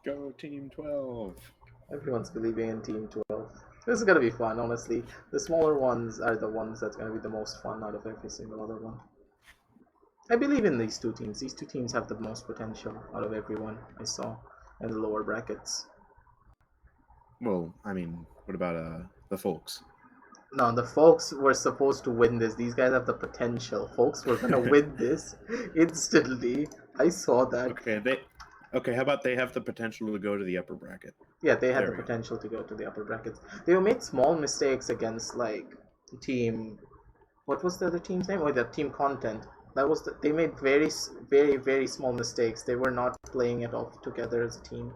Go Team 12. Everyone's believing in Team 12. This is gonna be fun, honestly. The smaller ones are the ones that's gonna be the most fun out of every single other one. I believe in these two teams. These two teams have the most potential out of everyone I saw in the lower brackets. Well, I mean, what about the folks? No, the folks were supposed to win this. These guys have the potential. Folks were gonna win this instantly. I saw that. Okay, how about they have the potential to go to the upper bracket? Yeah, they had the potential to go to the upper brackets. They made small mistakes against like team. What was the other team's name? Oh, the team content. That was they made very small mistakes. They were not playing it off together as a team.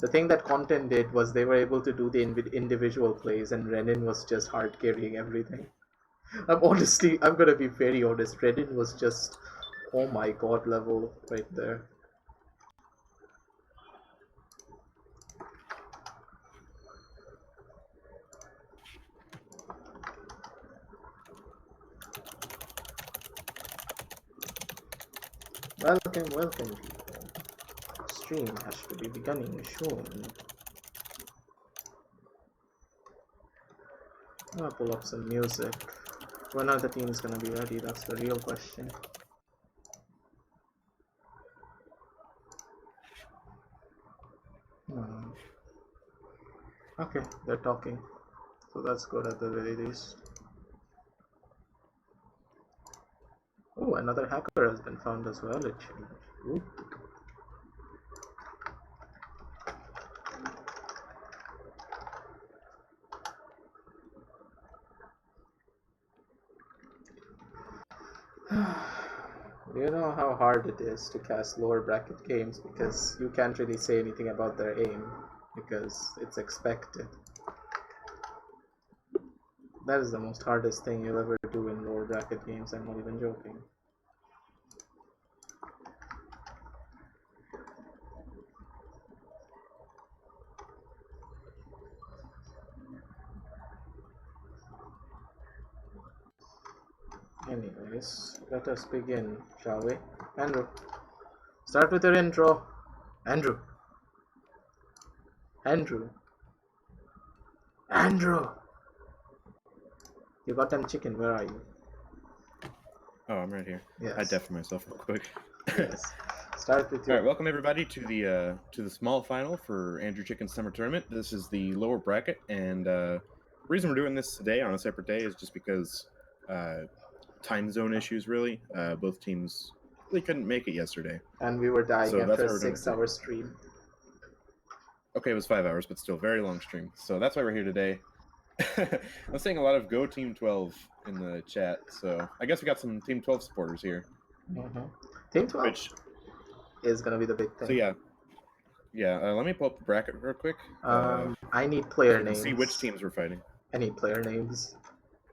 The thing that content did was they were able to do the individual plays, and Renin was just hard carrying everything. I'm gonna be very honest. Renin was just, oh my god, level right there. Welcome people. Stream has to be beginning soon. I'm gonna pull up some music. When are the teams gonna be ready? That's the real question. Okay, they're talking. So that's good at the very least. Oh, another hacker has been found as well, actually. Ooh. You know how hard it is to cast lower bracket games because you can't really say anything about their aim because it's expected. That is the most hardest thing you'll ever do in lower bracket games, I'm not even joking. Anyways, let us begin, shall we? Andrew, start with your intro. Andrew. You got them chicken, where are you? Oh, I'm right here. Yes. I deafened myself real quick. Yes. Start with your... Alright, welcome everybody to the small final for AndrewChicken's summer tournament. This is the lower bracket, and the reason we're doing this today on a separate day is just because time zone issues, really. Both teams really couldn't make it yesterday. And we were dying after a 6-hour stream. Okay, it was 5 hours, but still very long stream. So that's why we're here today. I'm seeing a lot of Go Team 12 in the chat, so I guess we got some Team 12 supporters here. Team 12 is gonna be the big thing. So let me pull up the bracket real quick. I need player names. See which teams we're fighting. I need player names.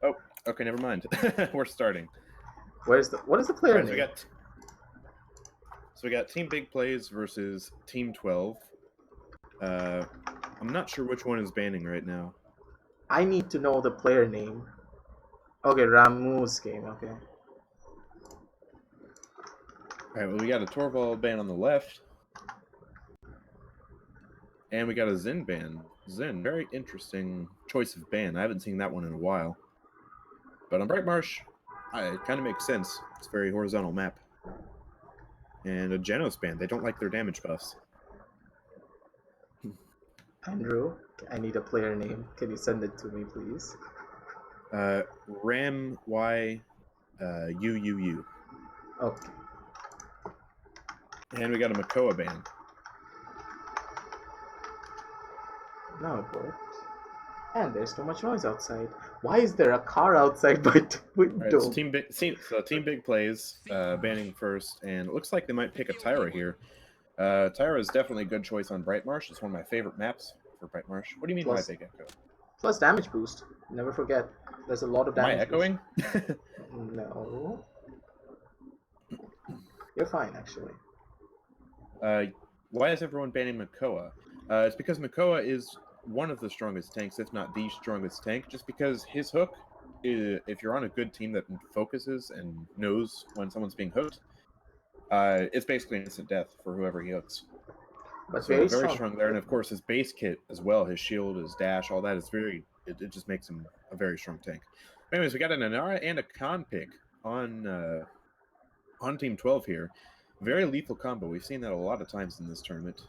Oh, okay, never mind. We're starting. What is the player name? So we got Team Big Plays versus Team 12. I'm not sure which one is banning right now. I need to know the player name. Okay, Ramu's game, okay. Alright, well we got a Torvald ban on the left. And we got a Zin ban. Zin, very interesting choice of ban. I haven't seen that one in a while. But on Bright Marsh, it kind of makes sense. It's a very horizontal map. And a Genos ban. They don't like their damage buffs. Andrew, I need a player name. Can you send it to me, please? Ram Y UUU. Okay. And we got a Makoa ban. Now it worked. And there's too much noise outside. Why is there a car outside my window? Right, so Team Big Plays banning first, and it looks like they might pick a Tyra here. Tyra is definitely a good choice on Bright Marsh. It's one of my favorite maps for Bright Marsh. What do you mean by Big Echo? Plus damage boost. Never forget. There's a lot of damage. Am I echoing? No. You're fine, actually. Why is everyone banning Makoa? It's because Makoa is one of the strongest tanks, if not the strongest tank, just because his hook, if you're on a good team that focuses and knows when someone's being hooked, it's basically instant death for whoever he hooks. But So very very strong. strong there, and of course his base kit as well, his shield, his dash, all that is it just makes him a very strong tank. Anyways, we got an Inara and a Khan pick on Team 12 here. Very lethal combo. We've seen that a lot of times in this tournament.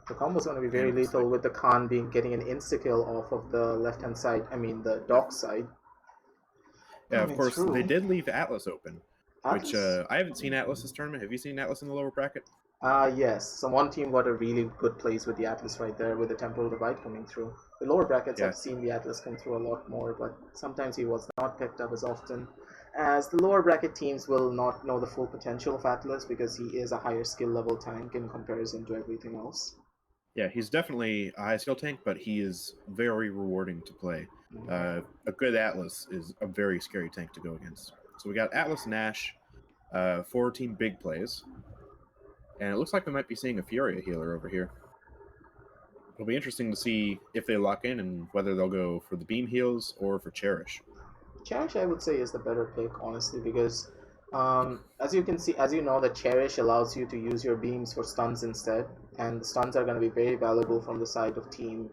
The combo's going to be And very it looks lethal like, with the Khan getting an insta-kill off of the left-hand side, I mean the dock side. yeah, of Coming course, they through. did leave Atlas open, which Atlas? I haven't seen Atlas this tournament. Have you seen Atlas in the lower bracket? Yes. So one team got a really good place with the Atlas right there with the Temporal Divide coming through. The lower brackets, Yeah. I've seen the Atlas come through a lot more, but sometimes he was not picked up as often, as the lower bracket teams will not know the full potential of Atlas because he is a higher skill level tank in comparison to everything else. Yeah, he's definitely a high skill tank, but he is very rewarding to play. A good Atlas is a very scary tank to go against. So we got Atlas Nash, 4-team big plays. And it looks like we might be seeing a Furia healer over here. It'll be interesting to see if they lock in and whether they'll go for the beam heals or for Cherish. Cherish, I would say, is the better pick, honestly, because as you can see, as you know, the Cherish allows you to use your beams for stuns instead, and the stuns are going to be very valuable from the side of team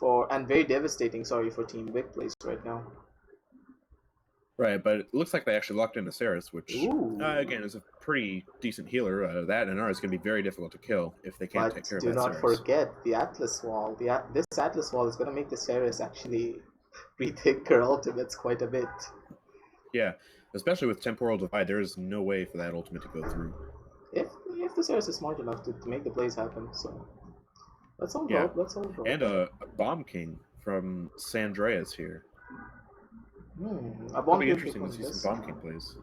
and very devastating, sorry, for team big plays right now. Right, but it looks like they actually locked in a Ceres, which, again, is a pretty decent healer. That and ours is going to be very difficult to kill if they can't take care of that But do not Ceres. forget the Atlas Wall. This Atlas Wall is going to make the Ceres actually rethink her ultimates quite a bit. Yeah, especially with Temporal Divide, there is no way for that ultimate to go through. If the Ceres is smart enough to make the plays happen, so let's all Yeah, hope. Let's all hope. and a Bomb King from Sandreas here. A It'll Bomb be King interesting to see some Bomb King plays.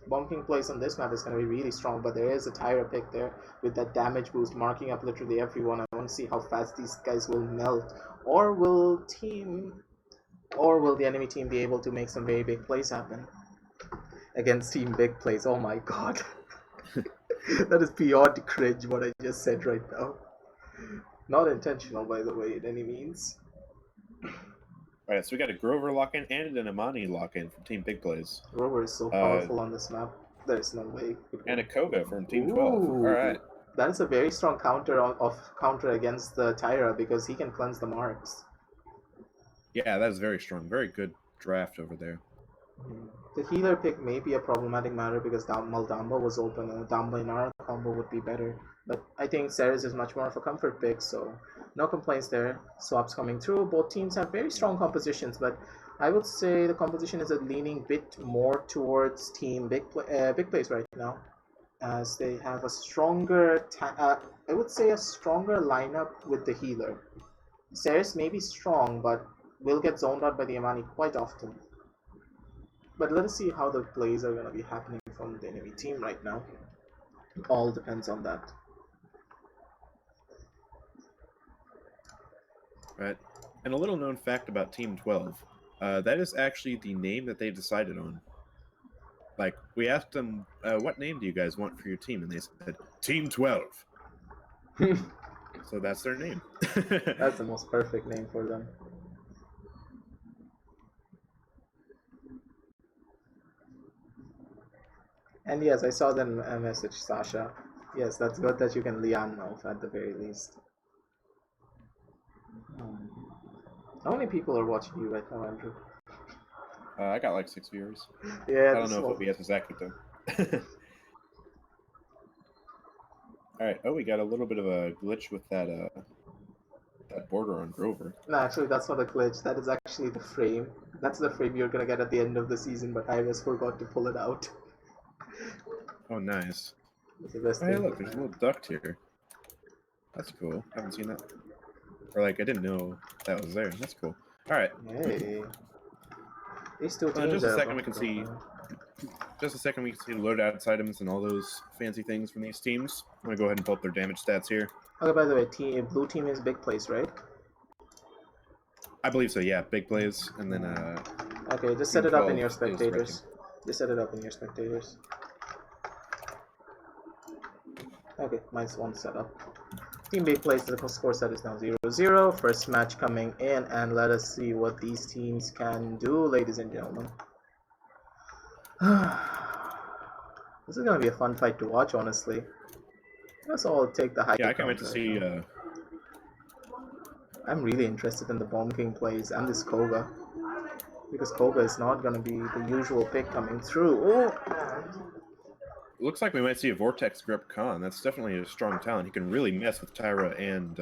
Bomb King plays on this map is going to be really strong, but there is a Tyra pick there with that damage boost marking up literally everyone. I want to see how fast these guys will melt, or will the enemy team be able to make some very big plays happen against team big plays? Oh my god. That is beyond cringe what I just said right now. Not intentional, by the way, in any means. Alright, so we got a Grover lock-in and an Amani lock-in from Team Big Plays. Grover is so powerful on this map. There's no way. And a Koga from Team 12. Alright. That is a very strong counter against the Tyra because he can cleanse the marks. Yeah, that is very strong. Very good draft over there. The healer pick may be a problematic matter because Maldamba was open and a Damba Inara combo would be better. But I think Ceres is much more of a comfort pick, so no complaints there. Swaps coming through. Both teams have very strong compositions, but I would say the composition is leaning a bit more towards team big plays right now, as they have a stronger, I would say a stronger lineup with the healer. Ceres may be strong, but will get zoned out by the Amani quite often. But let us see how the plays are going to be happening from the enemy team right now. It all depends on that. Right. And a little known fact about Team 12. That is actually the name that they decided on. Like, we asked them, what name do you guys want for your team? And they said, Team 12. So that's their name. That's the most perfect name for them. And yes, I saw the message, Sasha. Yes, that's good that you can Lian now, at the very least. How many people are watching you right now, Andrew? I got like 6 viewers. Yeah, I don't know if OBS is accurate though. Alright, we got a little bit of a glitch with that border on Grover. No, actually, that's not a glitch. That is actually the frame. That's the frame you're gonna get at the end of the season, but I just forgot to pull it out. Oh, nice. The best Hey, look, there's a little duct here. That's cool. Haven't seen that. Or, like, I didn't know that was there. That's cool. Alright. Hey. These two teams just a second we can see... Just a second we can see loadout items and all those fancy things from these teams. I'm going to go ahead and pull up their damage stats here. Okay, by the way, blue team is big plays, right? I believe so, yeah. Big plays, and then... okay, just set it up in your spectators. Just set it up in your spectators. Okay, mine's one set up. Team B plays, the score set is now 0-0. First match coming in, and let us see what these teams can do, ladies and gentlemen. This is going to be a fun fight to watch, honestly. Let's all take the high. Yeah, I can't wait to see I'm really interested in the Bomb King plays and this Koga. Because Koga is not going to be the usual pick coming through. Oh! Looks like we might see a Vortex Grip Khan. That's definitely a strong talent. He can really mess with Tyra and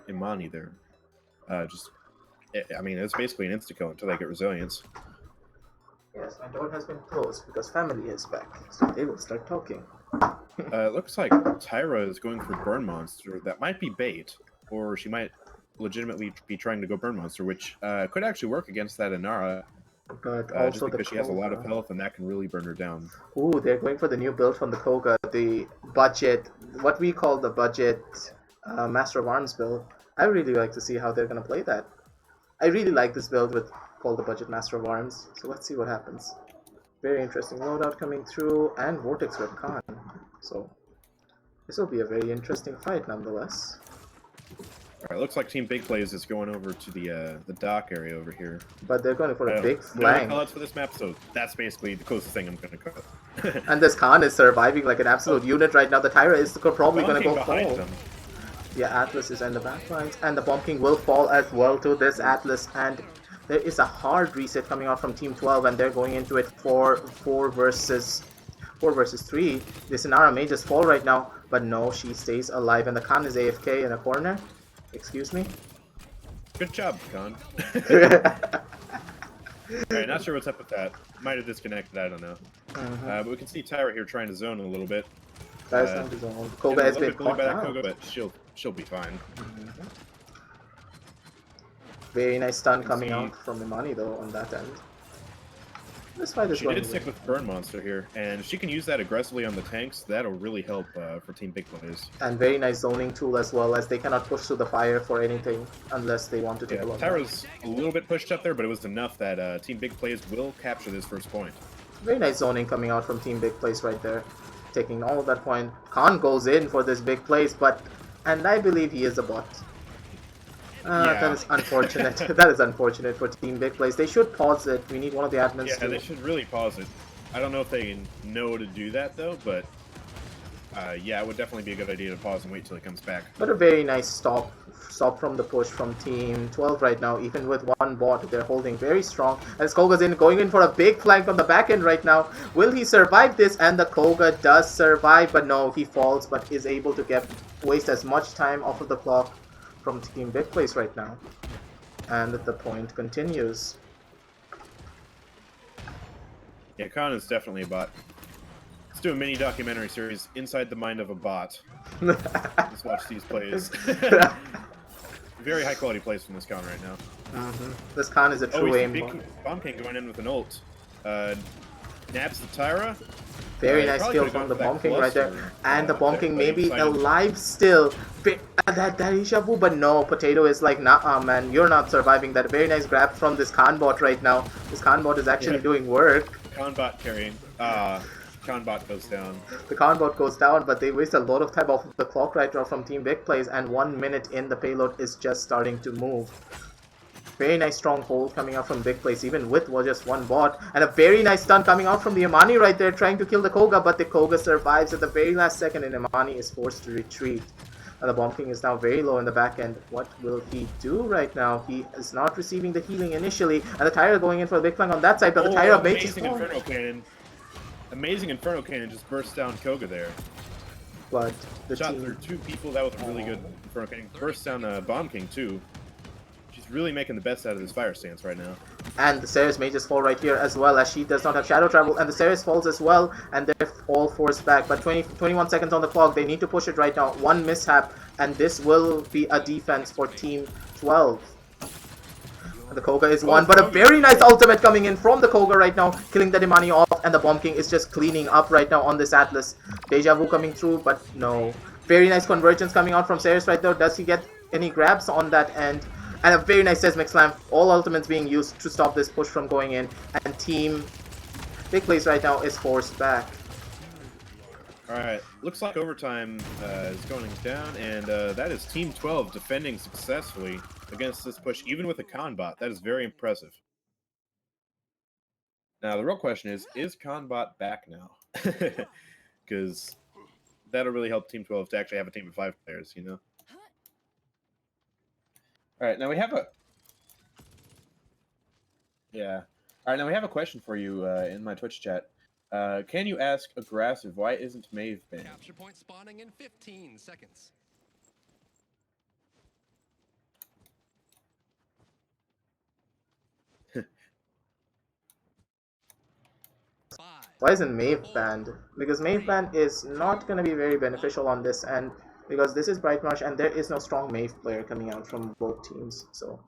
Imani there. I mean, it's basically an insta-kill until they get resilience. Yes, my door has been closed because family is back, so they will start talking. It looks like Tyra is going for Burn Monster. That might be bait, or she might legitimately be trying to go Burn Monster, which could actually work against that Inara. But Just also because the she has a lot of Koga. health and that can really burn her down. Ooh, they're going for the new build from the Koga, the budget, what we call the budget Master of Arms build. I really like to see how they're going to play that. I really like this build with called the budget Master of Arms, so let's see what happens. Very interesting loadout coming through, and Vortex Red Khan. So this will be a very interesting fight nonetheless. Alright, looks like Team Big Plays is going over to the dock area over here. But they're going for a big no flank. callouts for this map, so that's basically the closest thing I'm going to cut. And this Khan is surviving like an absolute unit right now. The Tyra is probably going to go fall. Them. Yeah, Atlas is in the back lines, and the Bomb King will fall as well to this Atlas, and there is a hard reset coming out from Team 12, and they're going into it for 4 versus 3. This Inara may just fall right now, but no, she stays alive, and the Khan is AFK in a corner. Excuse me? Good job, Khan. Alright, not sure what's up with that. Might have disconnected, I don't know. But we can see Tyra here trying to zone a little bit. Tyra's trying to zone. Koga has been caught out. Koga, but she'll be fine. Very nice stun coming out from Imani though on that end. This fight is She did stick with Burn Monster here, and if she can use that aggressively on the tanks, that'll really help for Team Big Plays. And very nice zoning tool as well, as they cannot push through the fire for anything unless they want to take a look. Tyra's a little bit pushed up there, but it was enough that Team Big Plays will capture this first point. Very nice zoning coming out from Team Big Plays right there, taking all of that point. Khan goes in for this big place, and I believe he is a bot. That is unfortunate. That is unfortunate for Team Big Plays. They should pause it. We need one of the admins to... Yeah, they should really pause it. I don't know if they know to do that, though, but... yeah, it would definitely be a good idea to pause and wait till it comes back. But a very nice stop from the push from Team 12 right now. Even with one bot, they're holding very strong. As Koga's going in for a big flank on the back end right now. Will he survive this? And the Koga does survive, but no, he falls, but is able to waste as much time off of the clock from Team Big Plays right now. And the point continues. Yeah, Khan is definitely a bot. Let's do a mini documentary series, Inside the Mind of a Bot. Let's watch these plays. Very high quality plays from this Khan right now. This Khan is a true aim Bomb King going in with an ult. Nabs the Tyra. Very nice kill from the Bomb King right there. And the Bomb King may be alive still. That deja vu, but no, Potato is like, nah, man, you're not surviving that. Very nice grab from this Khan bot right now. This Khan bot is actually doing work. Khan bot carrying. Khan bot goes down. The Khan bot goes down, but they waste a lot of time off of the clock right now from Team Big Plays, and 1 minute in, the payload is just starting to move. Very nice strong hold coming out from Big Plays, even with just one bot. And a very nice stun coming out from the Imani right there, trying to kill the Koga, but the Koga survives at the very last second, and Imani is forced to retreat. And the Bomb King is now very low in the back end. What will he do right now? He is not receiving the healing initially, and the Tyra going in for a big flank on that side, but the Tyra may just fall. Inferno Cannon. Amazing Inferno Cannon just burst down Koga there. But the shot team... through 2 people. That was a really good Inferno Cannon. Burst down Bomb King too. She's really making the best out of this fire stance right now. And the Ceres may just fall right here as well, as she does not have shadow travel, and the Ceres falls as well, and they're all forced back. But 21 seconds on the clock, they need to push it right now. One mishap, and this will be a defense for Team 12. And the Koga is one, but a very nice ultimate coming in from the Koga right now, killing the Imani off, and the Bomb King is just cleaning up right now on this Atlas. Deja vu coming through, but no. Very nice convergence coming out from Ceres right there. Does he get any grabs on that end? And a very nice Seismic Slam. All ultimates being used to stop this push from going in. And Team Big Plays right now is forced back. Alright, looks like overtime is going down, and that is Team 12 defending successfully against this push, even with a Khan bot. That is very impressive. Now, the real question is Khan bot back now? Because that'll really help Team 12 to actually have a team of 5 players, you know? All right, now we have a All right, now we have a question for you in my Twitch chat. Can you ask aggressive why isn't Maeve banned? Capture point spawning in 15 seconds. Why isn't Maeve banned? Because Maeve ban is not going to be very beneficial on this end, because this is Bright Marsh and there is no strong Maeve player coming out from both teams, so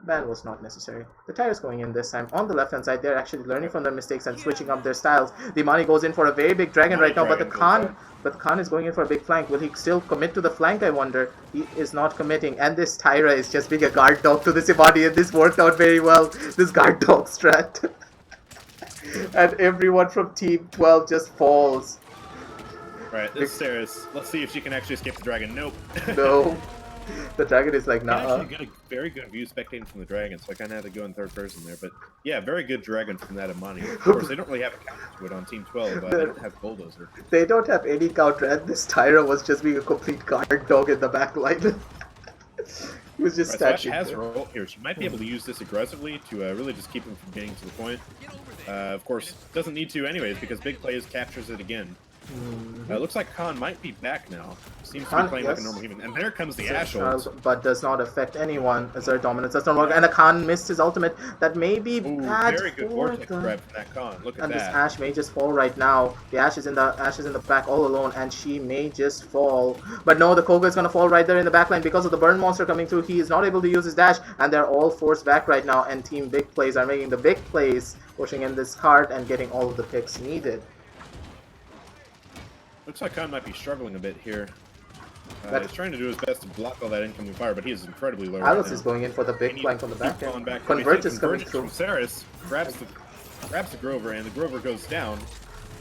ban was not necessary. The Tyra's going in this time. On the left hand side, they're actually learning from their mistakes and switching up their styles. The Imani goes in for a very big dragon right now, but the Khan is going in for a big flank. Will he still commit to the flank, I wonder? He is not committing, and this Tyra is just being a guard dog to this Imani, and this worked out very well, this guard dog strat. And everyone from Team 12 just falls. Right, this is Ceres. Let's see if she can actually escape the dragon. Nope. No. The dragon is like, nah. I actually get a very good view spectating from the dragon, so I kind of had to go in third person there. But yeah, very good dragon from that Imani. Of course, they don't really have a counter to it on Team 12. They don't have Bulldozer. They don't have any counter, and this Tyra was just being a complete guard dog in the back line. He was just stacking. So has her ult here. She might be able to use this aggressively to really just keep him from getting to the point. Of course, doesn't need to anyways because Big Plays captures it again. Looks like Khan might be back now. Seems to be playing like a normal human. And there comes the Ash ult. But does not affect anyone as their dominance does not work. And the Khan missed his ultimate. That may be bad. Very good vortex grab from that Khan. Look at that. And this Ash may just fall right now. The Ash is in the back all alone, and she may just fall. But no, the Koga is gonna fall right there in the back line because of the burn monster coming through. He is not able to use his dash, and they're all forced back right now. And Team Big Plays are making the big plays, pushing in this cart and getting all of the picks needed. Looks like Khan might be struggling a bit here. He's trying to do his best to block all that incoming fire, but he is incredibly low. Alice is going in for the big flank on the back end. Converge is coming through. From Ceres grabs the Grover, and the Grover goes down.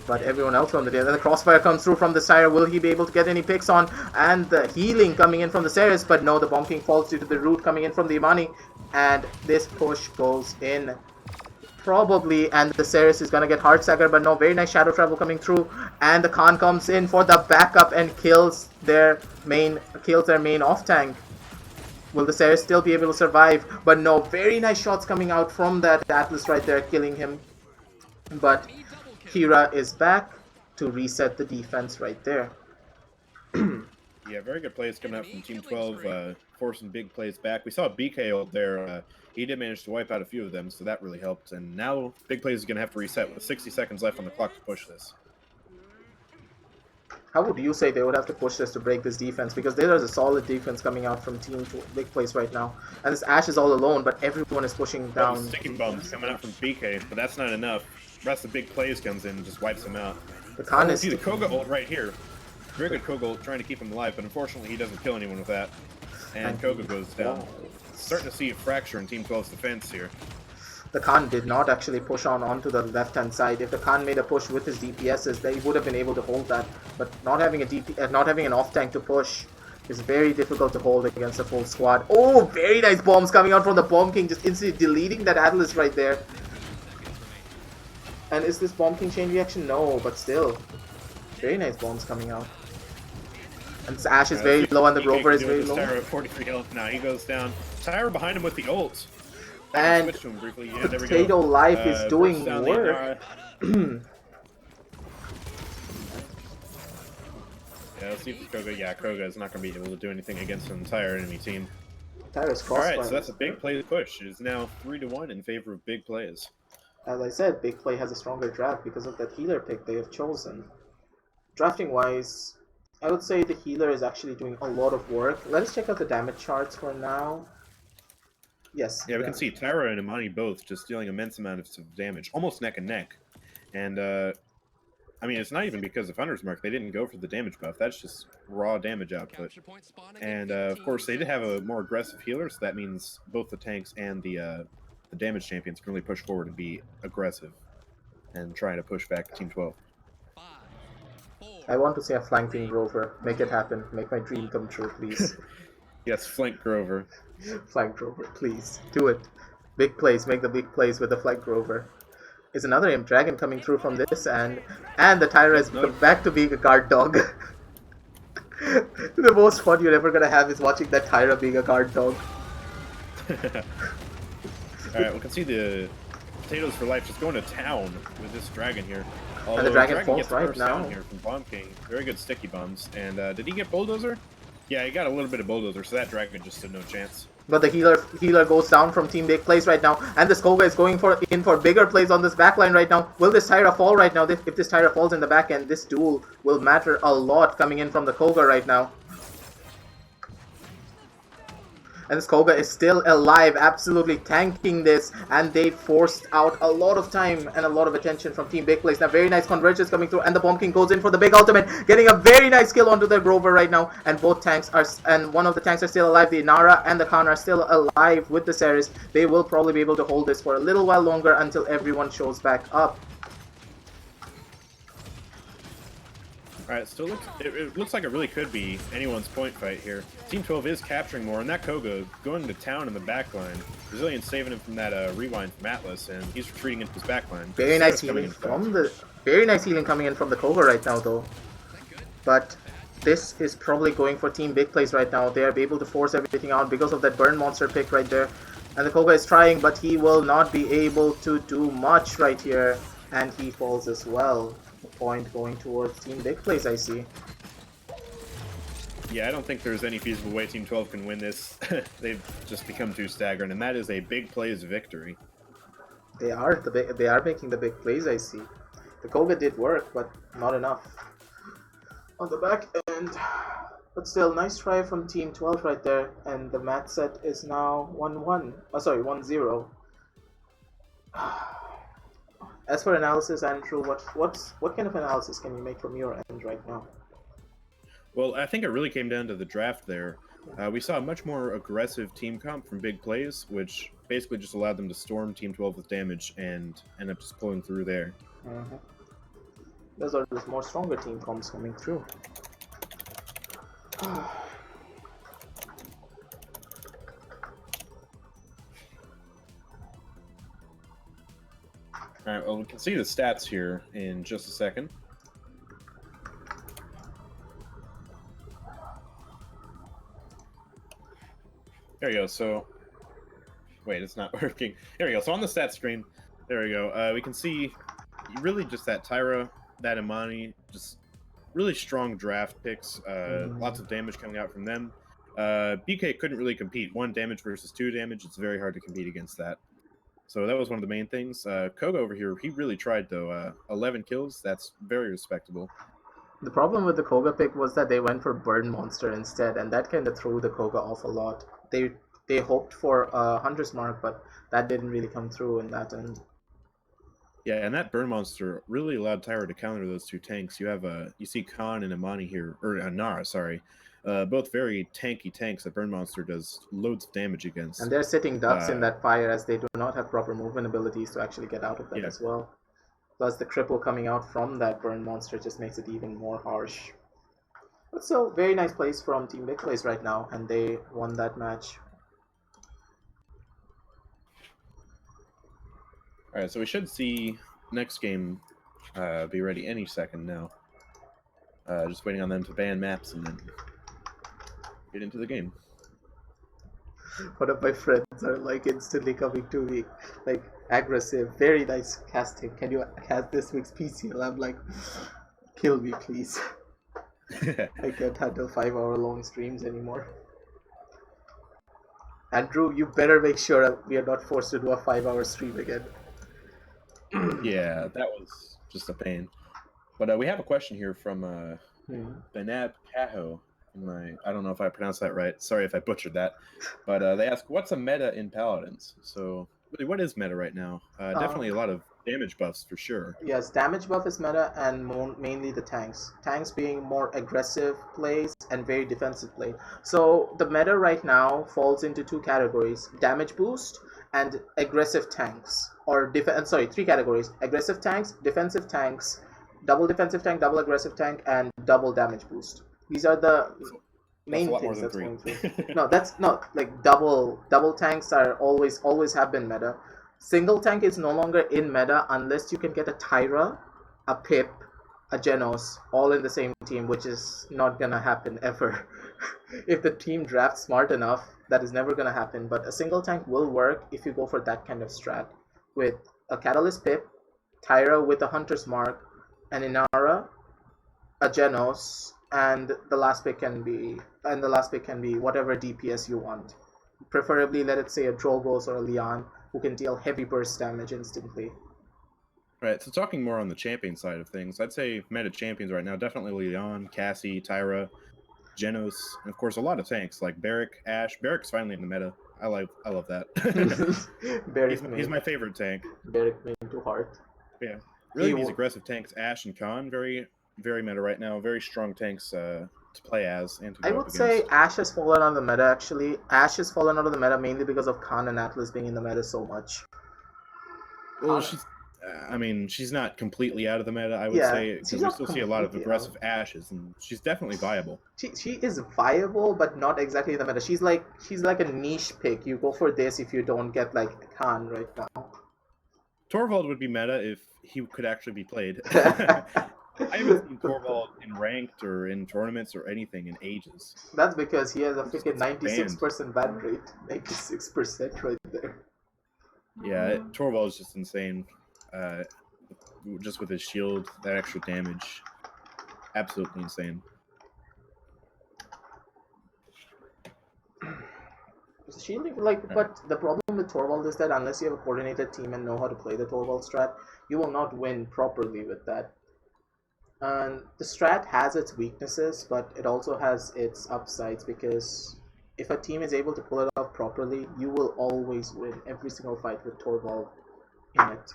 But everyone else from the crossfire comes through from the Sire. Will he be able to get any picks on? And the healing coming in from the Ceres, but no, the Bomb King falls due to the root coming in from the Imani. And this push goes in. Probably, and the Ceres is gonna get Heartstagger, but no, very nice Shadow Travel coming through, and the Khan comes in for the backup and kills their main off tank. Will the Ceres still be able to survive? But no, very nice shots coming out from that Atlas right there, killing him. But Kira is back to reset the defense right there. Yeah, very good plays coming out from Team 12, forcing Big Plays back. We saw a BK ult there. He did manage to wipe out a few of them, so that really helped. And now Big Plays is going to have to reset with 60 seconds left on the clock to push this. How would you say they would have to push this to break this defense? Because there is a solid defense coming out from Team Big Plays right now. And this Ash is all alone, but everyone is pushing down. Sticking bombs coming out from BK, but that's not enough. The rest of Big Plays comes in and just wipes him out. The Khan is... See the Koga ult right here. Very good Koga ult trying to keep him alive, but unfortunately he doesn't kill anyone with that. And Koga goes down. Starting to see a fracture in Team 12's defense here. The Khan did not actually push onto the left-hand side. If the Khan made a push with his DPSs, they would have been able to hold that. But not having an off tank to push is very difficult to hold against a full squad. Oh, very nice bombs coming out from the Bomb King, just instantly deleting that Atlas right there. And is this Bomb King chain reaction? No, but still, very nice bombs coming out. And this Ash is very low, and the Grover is very low. Tyra at 43 health now. He goes down. Tyra behind him with the ult. And yeah, Potato Life is doing work. Yeah, let's see if Koga. Yeah, Koga is not going to be able to do anything against an entire enemy team. Tyra's crossfire. Alright, so that's a Big Play push. It is now 3-1 in favor of Big Plays. As I said, Big Play has a stronger draft because of that healer pick they have chosen. Drafting-wise, I would say the healer is actually doing a lot of work. Let us check out the damage charts for now. Yes. Yeah, we can see Tyra and Imani both just dealing immense amounts of damage, almost neck and neck. And, I mean, it's not even because of Hunter's Mark. They didn't go for the damage buff. That's just raw damage output. And, of course, they did have a more aggressive healer, so that means both the tanks and the damage champions can really push forward and be aggressive and try to push back Team 12. I want to see a flanking Grover. Make it happen. Make my dream come true, please. Yes, flank Grover. Flank Grover, please. Do it. Big plays. Make the big plays with the flank Grover. Is another Imp Dragon coming through from this end. And the Tyra is back to being a guard dog. The most fun you're ever going to have is watching that Tyra being a guard dog. Alright, we can see the potatoes for life just going to town with this dragon here. Although And the dragon falls gets right first down now. here from Bomb King. Very good sticky bombs. And did he get bulldozer? Yeah, he got a little bit of bulldozer, so that dragon just stood no chance. But the healer goes down from Team Big Plays right now, and this Koga is going in for bigger plays on this backline right now. Will this Tyra fall right now? If this Tyra falls in the back end, this duel will matter a lot coming in from the Koga right now. And this Koga is still alive, absolutely tanking this, and they forced out a lot of time and a lot of attention from Team Big Plays. Now, very nice convergence coming through, and the Bomb King goes in for the big ultimate, getting a very nice kill onto the Grover right now. And both tanks are, and one of the tanks are still alive. The Inara and the Khan are still alive with the Ceres. They will probably be able to hold this for a little while longer until everyone shows back up. Alright, so it looks like it really could be anyone's point fight here. Team 12 is capturing more, and that Koga going to town in the backline. Brazilian saving him from that rewind from Atlas, and he's retreating into his backline. Very nice healing from the coming in from the Koga right now, though. But this is probably going for Team Big Plays right now. They are able to force everything out because of that burn monster pick right there. And the Koga is trying, but he will not be able to do much right here, and he falls as well. Point going towards Team Big Plays, I see. Yeah, I don't think there's any feasible way Team 12 can win this. They've just become too staggering, and that is a big plays victory. They are making the big plays, I see. The Koga did work, but not enough on the back end. But still, nice try from Team 12 right there, and the match set is now 1-1. Oh, sorry, 1-0. As for analysis, Andrew, what kind of analysis can you make from your end right now? Well, I think it really came down to the draft there. We saw a much more aggressive team comp from big plays, which basically just allowed them to storm Team 12 with damage and end up just pulling through there. Those are the more stronger team comps coming through. Alright, well, we can see the stats here in just a second. There we go, so... Wait, it's not working. There we go, so on the stat screen, there we go. We can see really just that Tyra, that Imani, just really strong draft picks. Lots of damage coming out from them. BK couldn't really compete. 1 damage versus 2 damage, it's very hard to compete against that. So that was one of the main things. Koga over here, he really tried though. 11 kills, that's very respectable. The problem with the Koga pick was that they went for Burn Monster instead, and that kind of threw the Koga off a lot. They hoped for a 100's mark, but that didn't really come through in that end. Yeah, and that Burn Monster really allowed Tyra to counter those 2 tanks. You see Khan and Imani here, or Nara, sorry. Both very tanky tanks that Burn Monster does loads of damage against. And they're sitting ducks in that fire as they do not have proper movement abilities to actually get out of that as well. Plus the cripple coming out from that Burn Monster just makes it even more harsh. But still, very nice plays from Team Big Plays right now, and they won that match. Alright, so we should see next game be ready any second now. Just waiting on them to ban maps and then get into the game. One of my friends are like instantly coming to me, like aggressive, very nice casting. Can you cast this week's PCL? I'm like, kill me please. I can't handle 5-hour long streams anymore. Andrew, you better make sure we are not forced to do a 5-hour stream again. Yeah, that was just a pain. But we have a question here from Benab Caho. I don't know if I pronounced that right. Sorry if I butchered that. But they ask, what's a meta in Paladins? So, really, what is meta right now? Definitely a lot of damage buffs for sure. Yes, damage buff is meta, and mainly the tanks. Tanks being more aggressive plays and very defensive play. So the meta right now falls into 2 categories: damage boost and aggressive tanks. Or 3 categories: aggressive tanks, defensive tanks, double defensive tank, double aggressive tank, and double damage boost. These are the main things that's going through. No, that's not like double tanks are always have been meta. Single tank is no longer in meta unless you can get a Tyra, a Pip, a Genos all in the same team, which is not gonna happen ever. If the team drafts smart enough, that is never gonna happen. But a single tank will work if you go for that kind of strat with a Catalyst Pip, Tyra with a Hunter's Mark, an Inara, a Genos, and the last pick can be whatever DPS you want. Preferably, let it say a Drogos or a Leon who can deal heavy burst damage instantly. Right, so talking more on the champion side of things, I'd say meta champions right now, definitely Leon, Cassie, Tyra, Genos, and of course a lot of tanks like Barrick, Ashe. Barrick's finally in the meta. I love that. he's my favorite tank. Barrick made to heart. Yeah, really these aggressive tanks, Ashe and Khan, very meta right now. Very strong tanks to play as and to go I up would against. say Ashe has fallen out of the meta actually. Ashe has fallen out of the meta mainly because of Khan and Atlas being in the meta so much. Well, she's not completely out of the meta, I would say, because we still see a lot of aggressive Ashes, and she's definitely viable. She is viable, but not exactly in the meta. She's like a niche pick. You go for this if you don't get like Khan right now. Torvald would be meta if he could actually be played. I haven't seen Torvald in ranked or in tournaments or anything in ages. That's because he has a freaking 96% ban rate. 96% right there. Yeah, Torvald is just insane. Just with his shield, that extra damage, absolutely insane. Shielding, but the problem with Torvald is that unless you have a coordinated team and know how to play the Torvald strat, you will not win properly with that. And the strat has its weaknesses, but it also has its upsides, because if a team is able to pull it off properly, you will always win every single fight with Torvald in it.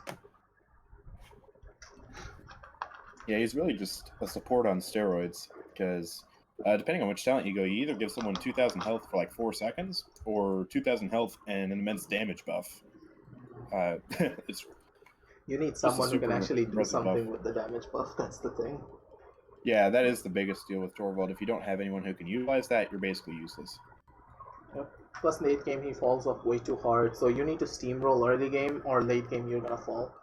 Yeah, he's really just a support on steroids, because depending on which talent you go, you either give someone 2,000 health for like 4 seconds, or 2,000 health and an immense damage buff. You need someone who can actually do something with the damage buff, that's the thing. Yeah, that is the biggest deal with Torvald. If you don't have anyone who can utilize that, you're basically useless. Yep. Plus late game he falls off way too hard, so you need to steamroll early game, or late game you're gonna fall.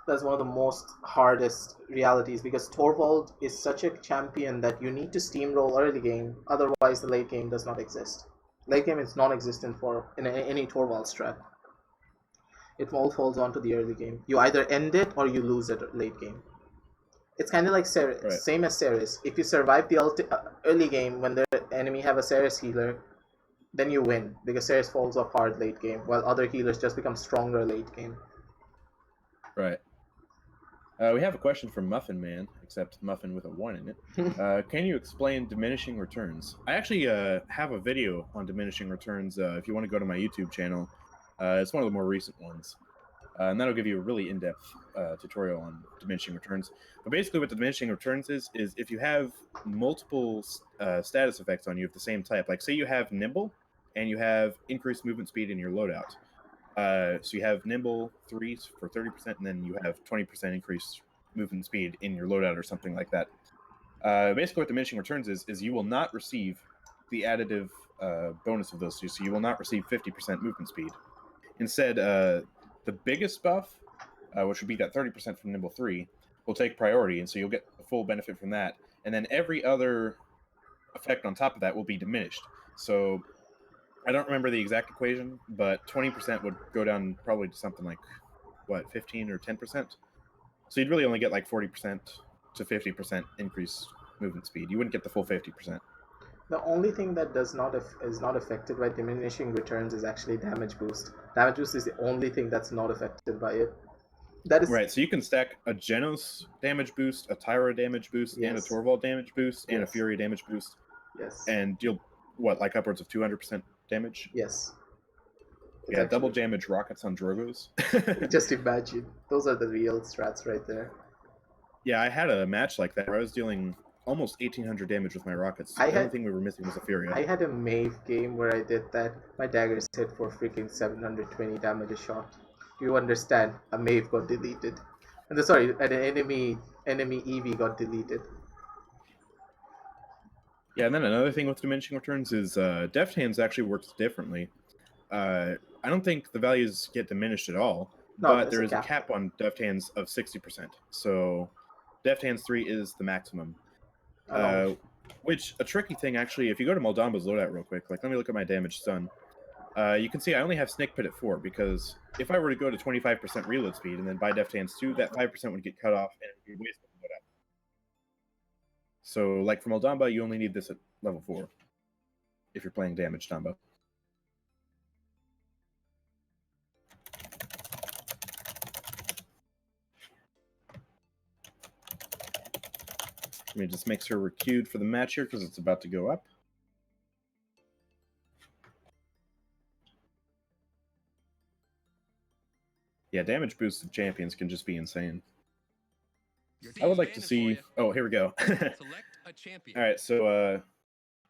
That's one of the most hardest realities, because Torvald is such a champion that you need to steamroll early game, otherwise the late game does not exist. Late game is non-existent in any Torvald strat. It all falls onto the early game. You either end it or you lose it late game. It's kind of like Ceres, right. Same as Ceres. If you survive the early game when the enemy have a Ceres healer, then you win, because Ceres falls off hard late game, while other healers just become stronger late game. Right. We have a question from Muffin Man, except Muffin with a 1 in it. Can you explain diminishing returns? I actually have a video on diminishing returns if you want to go to my YouTube channel. It's one of the more recent ones. And that'll give you a really in-depth tutorial on diminishing returns. But basically what diminishing returns is if you have multiple status effects on you of the same type, like say you have Nimble and you have increased movement speed in your loadout. So you have Nimble 3 for 30%, and then you have 20% increased movement speed in your loadout or something like that. Basically what diminishing returns is you will not receive the additive bonus of those two, so you will not receive 50% movement speed. Instead, the biggest buff, which would be that 30% from Nimble 3, will take priority, and so you'll get the full benefit from that. And then every other effect on top of that will be diminished. So I don't remember the exact equation, but 20% would go down probably to something like, 15 or 10%? So you'd really only get like 40% to 50% increased movement speed. You wouldn't get the full 50%. The only thing that is not affected by diminishing returns is actually damage boost. Damage boost is the only thing that's not affected by it. That is right. So you can stack a Genos damage boost, a Tyra damage boost, and a Torvald damage boost, and a Fury damage boost. Yes. And deal like upwards of 200% damage. Yes. Yeah, double damage rockets on Drogos. Just imagine. Those are the real strats right there. Yeah, I had a match like that where I was dealing almost 1,800 damage with my rockets. The only thing we were missing was a Fury. I had a Maeve game where I did that. My daggers hit for freaking 720 damage a shot. You understand? A Maeve got deleted. And an enemy EV got deleted. Yeah, and then another thing with diminishing returns is Deft Hands actually works differently. I don't think the values get diminished at all, but there is a cap on Deft Hands of 60%. So Deft Hands 3 is the maximum. Which, a tricky thing, actually, if you go to Moldamba's loadout real quick, like, let me look at my damaged stun. You can see I only have Snake Pit at 4, because if I were to go to 25% reload speed and then buy Deft Hands 2, that 5% would get cut off and it would be wasted loadout. So, like, for Moldamba, you only need this at level 4, if you're playing damaged Damba. Let me just make sure we're queued for the match here, because it's about to go up. Yeah, damage boosted champions can just be insane. I would like to see... Oh, here we go. Select a champion. All right, so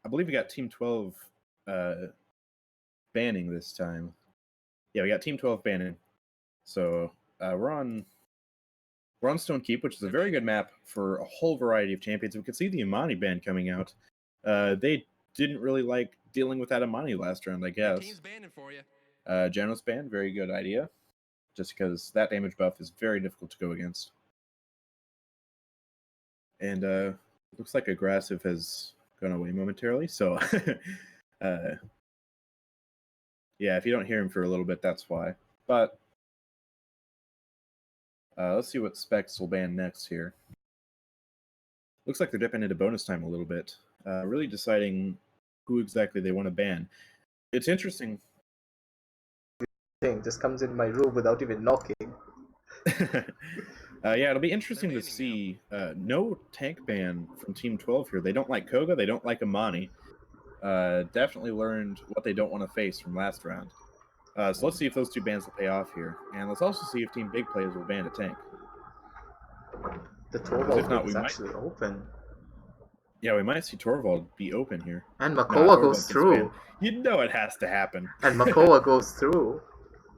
I believe we got Team 12 banning this time. Yeah, we got Team 12 banning. So we're on Stone Keep, which is a very good map for a whole variety of champions. We could see the Imani ban coming out. They didn't really like dealing with that Imani last round, I guess. Team's banning for you. Genos ban, very good idea. Just because that damage buff is very difficult to go against. And looks like Aggressive has gone away momentarily, so yeah, if you don't hear him for a little bit, that's why. But let's see what specs will ban next here. Looks like they're dipping into bonus time a little bit, really deciding who exactly they want to ban. It's interesting. Thing just comes in my room without even knocking. Yeah, it'll be interesting to see. No tank ban from Team 12 here. They don't like Koga. They don't like Imani. Definitely learned what they don't want to face from last round. So let's see if those two bans will pay off here. And let's also see if Team Big Players will ban a tank. The Torvald not, is actually open. Yeah, we might see Torvald be open here. And Makoa goes through. You know it has to happen. And Makoa goes through.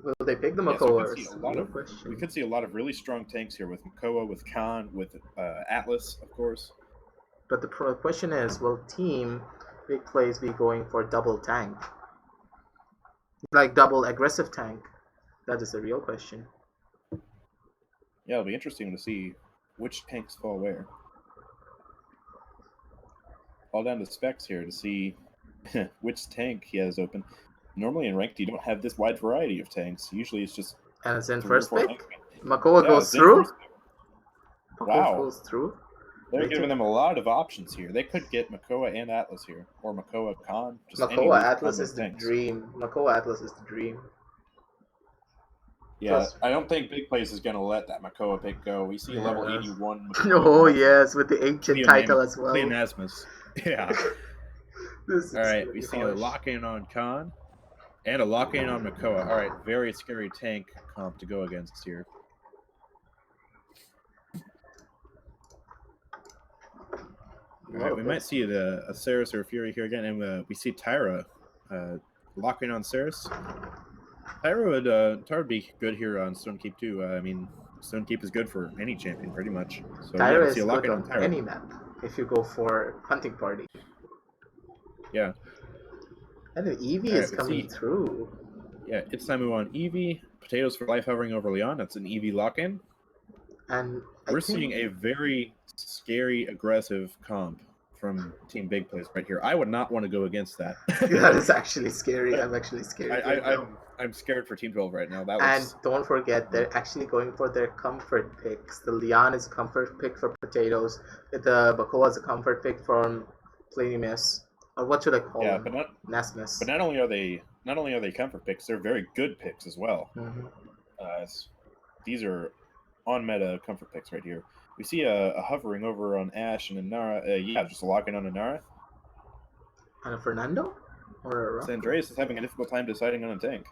Will they pick the Makoa? We could see a lot of really strong tanks here with Makoa, with Khan, with Atlas, of course. But the question is, will Team Big Plays be going for double tank? Like double aggressive tank? That is the real question. Yeah, it'll be interesting to see which tanks fall where. All down to specs here to see which tank he has open. Normally in ranked, you don't have this wide variety of tanks. Usually it's just... And it's in first pick? Makoa goes through? Makoa goes through? They're giving them a lot of options here. They could get Makoa and Atlas here. Or Makoa Khan. Makoa Atlas is the dream. Makoa Atlas is the dream. Yeah, plus, I don't think Big Plays is going to let that Makoa pick go. We see a level 81. Oh, yes, with the ancient title as well. Pleonasmus. Yeah. Alright, we see a lock-in on Khan. And a lock-in on Makoa. Alright, very scary tank comp to go against here. Alright, we might see a Ceres or a Fury here again, and we see Tyra locking on Ceres. Tyra would be good here on Stone Keep too. I mean, Stone Keep is good for any champion pretty much. So Tyra is good on any map if you go for Hunting Party. Yeah. And the Eevee is coming through. Yeah, it's time we want Eevee. Potatoes for Life hovering over Leon. That's an Eevee lock-in. And we're seeing a very scary, aggressive comp from Team Big Plays right here. I would not want to go against that. That is actually scary. I'm actually scared. I'm scared for Team 12 right now. And don't forget, they're actually going for their comfort picks. The Leon is a comfort pick for Potatoes. The Makoa is a comfort pick from Planimus. Or what should I call them? But Nasmus. But not only are they comfort picks, they're very good picks as well. Mm-hmm. These are on-meta comfort picks right here. We see a hovering over on Ashe and Inara. Yeah, just a lock-in on Inara. And a Fernando? Or a Andreas is having a difficult time deciding on a tank.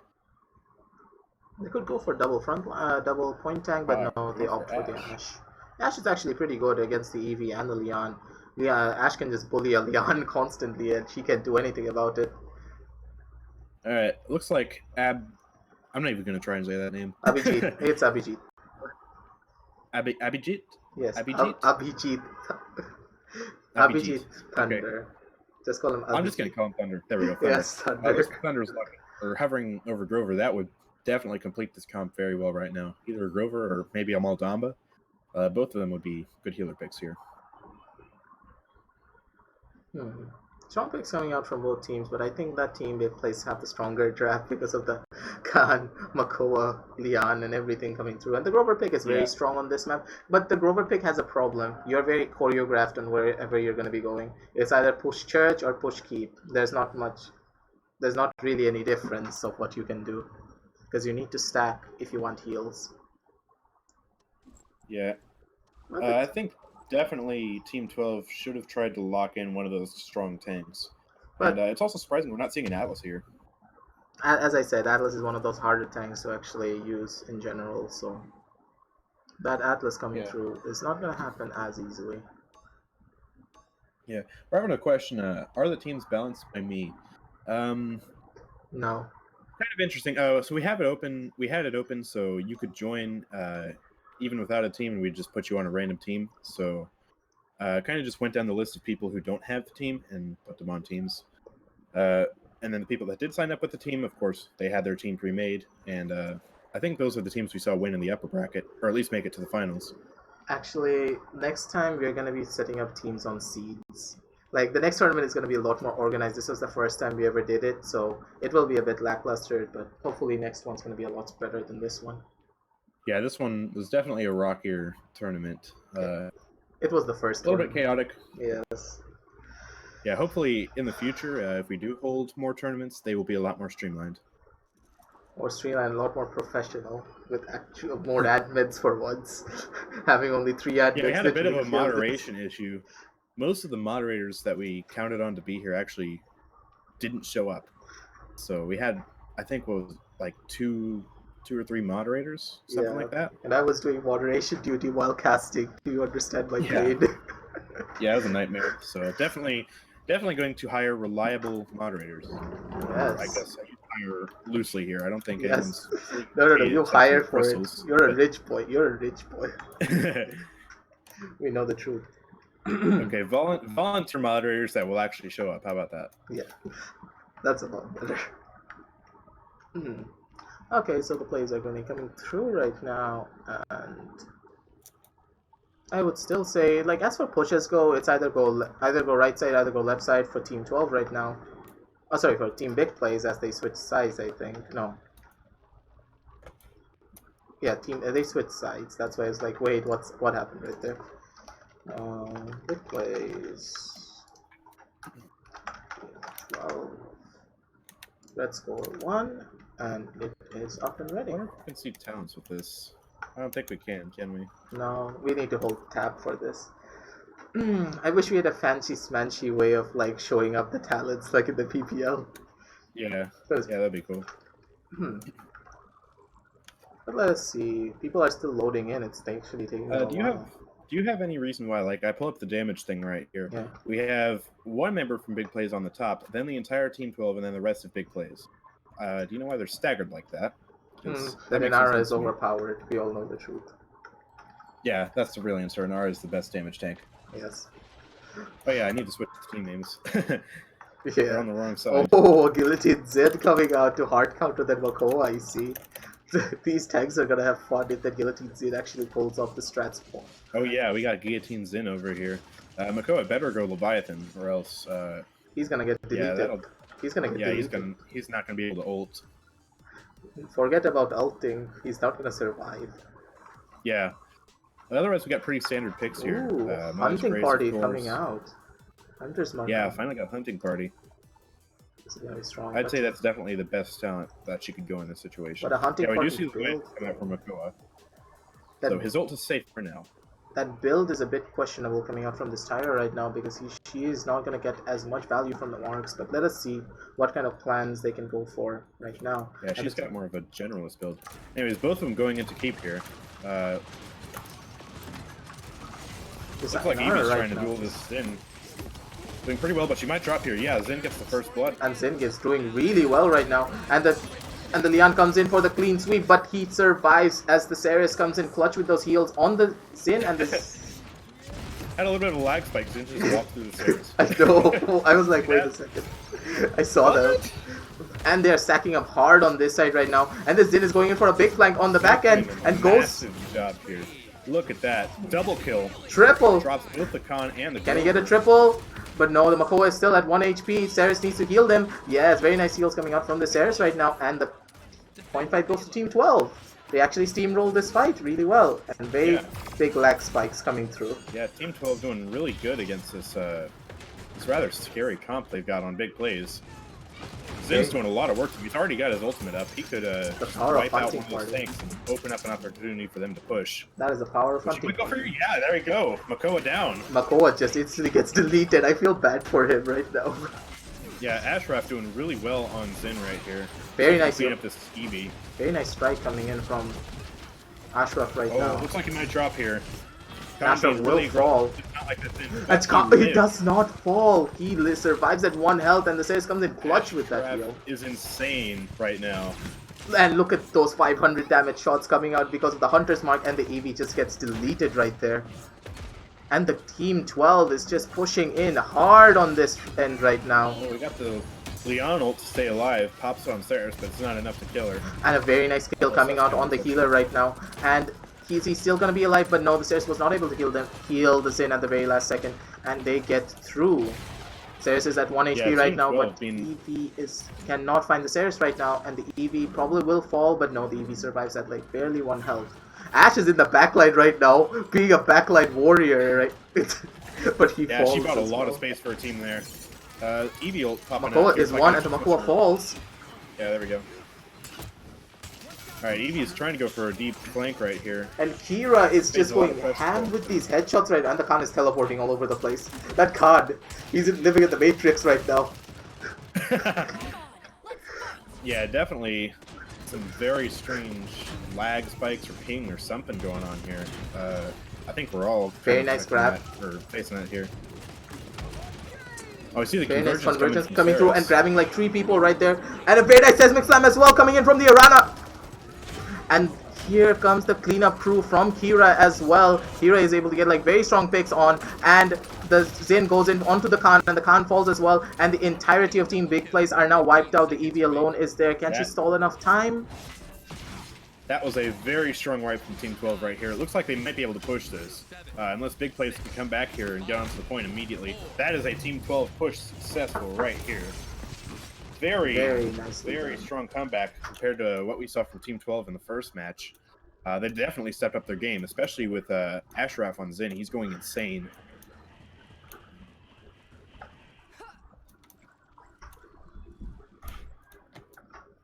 They could go for double point tank, but no, they opt for the Ashe. Ashe is actually pretty good against the Eevee and the Leon. Yeah, Ashe can just bully a Leon constantly, and she can't do anything about it. Alright, looks like I'm not even going to try and say that name. Abhijit. It's Abhijit. Abhijit? Yes, Abhijit? Abhijit. Abhijit Thunder. Okay. Just call him Abhijit. I'm just going to call him Thunder. There we go. Thunder. Yes, Thunder. Thunder's lucky. Or hovering over Grover, that would definitely complete this comp very well right now. Either Grover or maybe a Maldamba. Both of them would be good healer picks here. Strong picks coming out from both teams, but I think that team they plays have the stronger draft because of the Khan, Makoa, Lian, and everything coming through. And the Grover pick is very Yeah. strong on this map, but the Grover pick has a problem. You're very choreographed on wherever you're going to be going. It's either push church or push keep. There's not really any difference of what you can do because you need to stack if you want heals. Yeah. I think definitely Team 12 should have tried to lock in one of those strong tanks. But And it's also surprising we're not seeing an Atlas here. as I said, Atlas is one of those harder tanks to actually use in general, so that Atlas coming through is not going to happen as easily. Yeah. We're having a question. Are the teams balanced by me? No. Kind of interesting. Oh, so we have it open. We had it open so you could join even without a team, and we just put you on a random team. So kind of just went down the list of people who don't have the team and put them on teams. And then the people that did sign up with the team, of course, they had their team pre-made. And I think those are the teams we saw win in the upper bracket, or at least make it to the finals. Actually, next time we're going to be setting up teams on seeds. Like, the next tournament is going to be a lot more organized. This was the first time we ever did it, so it will be a bit lackluster, but hopefully next one's going to be a lot better than this one. Yeah, this one was definitely a rockier tournament. It was the first a little tournament. bit chaotic. Yes. Yeah, hopefully in the future, if we do hold more tournaments, they will be a lot more streamlined. More streamlined, a lot more professional, with actual more admins for once. Having only 3 admins. Yeah, we had a bit of a literally killed moderation issue. Most of the moderators that we counted on to be here actually didn't show up. So we had, I think, what was like two or three moderators, something like that. And I was doing moderation duty while casting. Do you understand my pain? Yeah, it was a nightmare. So definitely going to hire reliable moderators. Yes. I guess I should hire loosely here. I don't think Yes. anyone's No, you hire for crystals. it. You're a rich boy. You're a rich boy. We know the truth. Okay, volunteer moderators that will actually show up. How about that? Yeah, that's a lot better. Okay, so the plays are going to be coming through right now, and I would still say, like, as for pushes go, it's either go right side, either go left side for Team 12 right now. Oh, sorry, for Team Big plays as they switch sides, I think. No. Yeah, they switch sides. That's why it's like, wait, what happened right there? Big plays 12. Red score 1, and it is up and I ready. wonder if we can see talents with this. I don't think we can we? No, we need to hold tab for this. I wish we had a fancy smanchy way of like showing up the talents like in the PPL. Yeah, that'd be cool. But let us see. People are still loading in. It's actually taking a while. Do you have any reason why? Like, I pull up the damage thing right here. Yeah. We have one member from Big Plays on the top, then the entire Team 12, and then the rest of Big Plays. Do you know why they're staggered like that? The Minara is overpowered. We all know the truth. Yeah, that's the real answer. Nara is the best damage tank. Yes. Oh yeah, I need to switch the team names. Yeah. They're on the wrong side. Oh, Guillotine Zed coming out to hard counter that Makoa, I see. These tanks are gonna have fun if the Guillotine Zed actually pulls off the strat spawn. Oh yeah, we got Guillotine Zin over here. Makoa better go Leviathan, or else he's gonna get deleted. Yeah, he's gonna get deleted. He's not gonna be able to ult. Forget about ulting. He's not gonna survive. Yeah. Otherwise, we got pretty standard picks here. Ooh, hunting party coming out. Hunter's Mark. Yeah, finally got hunting party. This is very strong. I'd say that's definitely the best talent that she could go in this situation. But a hunting we party do see the build wave coming out from Makoa. That, so his ult is safe for now. That build is a bit questionable coming out from this Tyra right now because she is not going to get as much value from the marks. But let us see what kind of plans they can go for right now. Yeah, she's got more of a generalist build. Anyways, both of them going into keep here. Looks like Evie's trying to duel this Zin. Doing pretty well, but she might drop here. Yeah, Zin gets the first blood. And Zin is doing really well right now. And the Leon comes in for the clean sweep, but he survives as the Ceres comes in clutch with those heals on the Zin and this... Had a little bit of a lag spike. Zin just walked through the Ceres. I know. I was like, wait a second. I saw that. And they're stacking up hard on this side right now. And the Zin is going in for a big flank on the back end and goes... Massive job here. Look at that. Double kill. Triple. Drops both the Khan and the Can he get a triple? But no, the Makoa is still at 1 HP. Ceres needs to heal them. Yes, very nice heals coming out from the Ceres right now. And the point fight goes to Team 12. They actually steamrolled this fight really well. And very big lag spikes coming through. Yeah, Team 12 doing really good against this this rather scary comp they've got on big plays. Zin's doing a lot of work. He's already got his ultimate up. He could wipe out one of those tanks and open up an opportunity for them to push. That is the power of hunting. Yeah, there we go. Makoa down. Makoa just instantly gets deleted. I feel bad for him right now. Yeah, Ashraf doing really well on Zin right here. Very nice. Clean up this Eevee. Very nice strike coming in from Ashraf right now. Oh, looks like he might drop here. Ashraf will fall. Like He does not fall. He survives at 1 health, and the Ceres comes in clutch with that heal. Is insane right now. And look at those 500 damage shots coming out because of the Hunter's Mark, and the Eevee just gets deleted right there. And the Team 12 is just pushing in hard on this end right now. Oh, we got the Leon ult to stay alive. Pops on Ceres, but it's not enough to kill her. And a very nice kill coming out on the healer right now. And he's still gonna be alive, but no, the Ceres was not able to heal the Zin at the very last second, and they get through. Ceres is at 1 HP right now, but Eevee cannot find the Ceres right now, and the Eevee probably will fall, but no, the Eevee survives at like barely 1 health. Ash is in the backline right now, being a backline warrior, right? But he falls. Yeah, she bought a lot of space for her team there. Eevee ult popping Makoa out. is 1, and the Makoa falls. Yeah, there we go. Alright, Eevee is trying to go for a deep flank right here. And Kira is just going ham with these headshots right now, and the Khan is teleporting all over the place. That Khan, he's living in the Matrix right now. Yeah, definitely some very strange lag spikes or ping or something going on here. I think we're all very nice grab or facing that here. Oh, I see the very nice convergence coming through and grabbing like 3 people right there, and a very nice seismic slam as well coming in from the Arana. And here comes the cleanup crew from Kira as well. Kira is able to get like very strong picks on, and the Zin goes in onto the Khan, and the Khan falls as well, and the entirety of Team Big Plays are now wiped out. The Eevee alone is there. Can she stall enough time? That was a very strong wipe from Team 12 right here. It looks like they might be able to push this, unless Big Plays can come back here and get onto the point immediately. That is a Team 12 push successful right here. Very strong comeback compared to what we saw from Team 12 in the first match. They definitely stepped up their game, especially with Ashraf on Zin. He's going insane.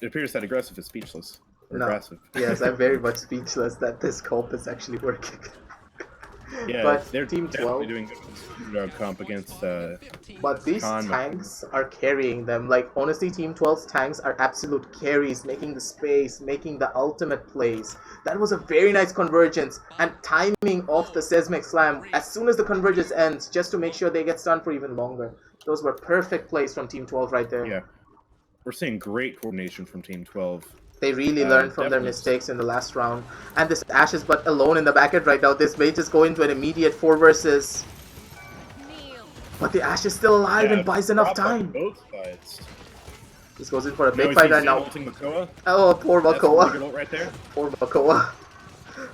It appears that aggressive is speechless. Aggressive. Yes, I'm very much speechless that this comp is actually working. Yeah, but they're Team 12 doing good comp against. But these tanks are carrying them. Like honestly, Team 12's tanks are absolute carries, making the space, making the ultimate plays. That was a very nice convergence and timing of the seismic slam as soon as the convergence ends, just to make sure they get stunned for even longer. Those were perfect plays from Team 12 right there. Yeah, we're seeing great coordination from Team 12. They really learned from their mistakes in the last round. And this Ash is but alone in the back end right now. This may just go into an immediate 4 versus. But the Ash is still alive and buys enough time. Both sides. This goes in for a big fight right now. Makoa. Oh, poor Makoa. Right there. Poor Makoa.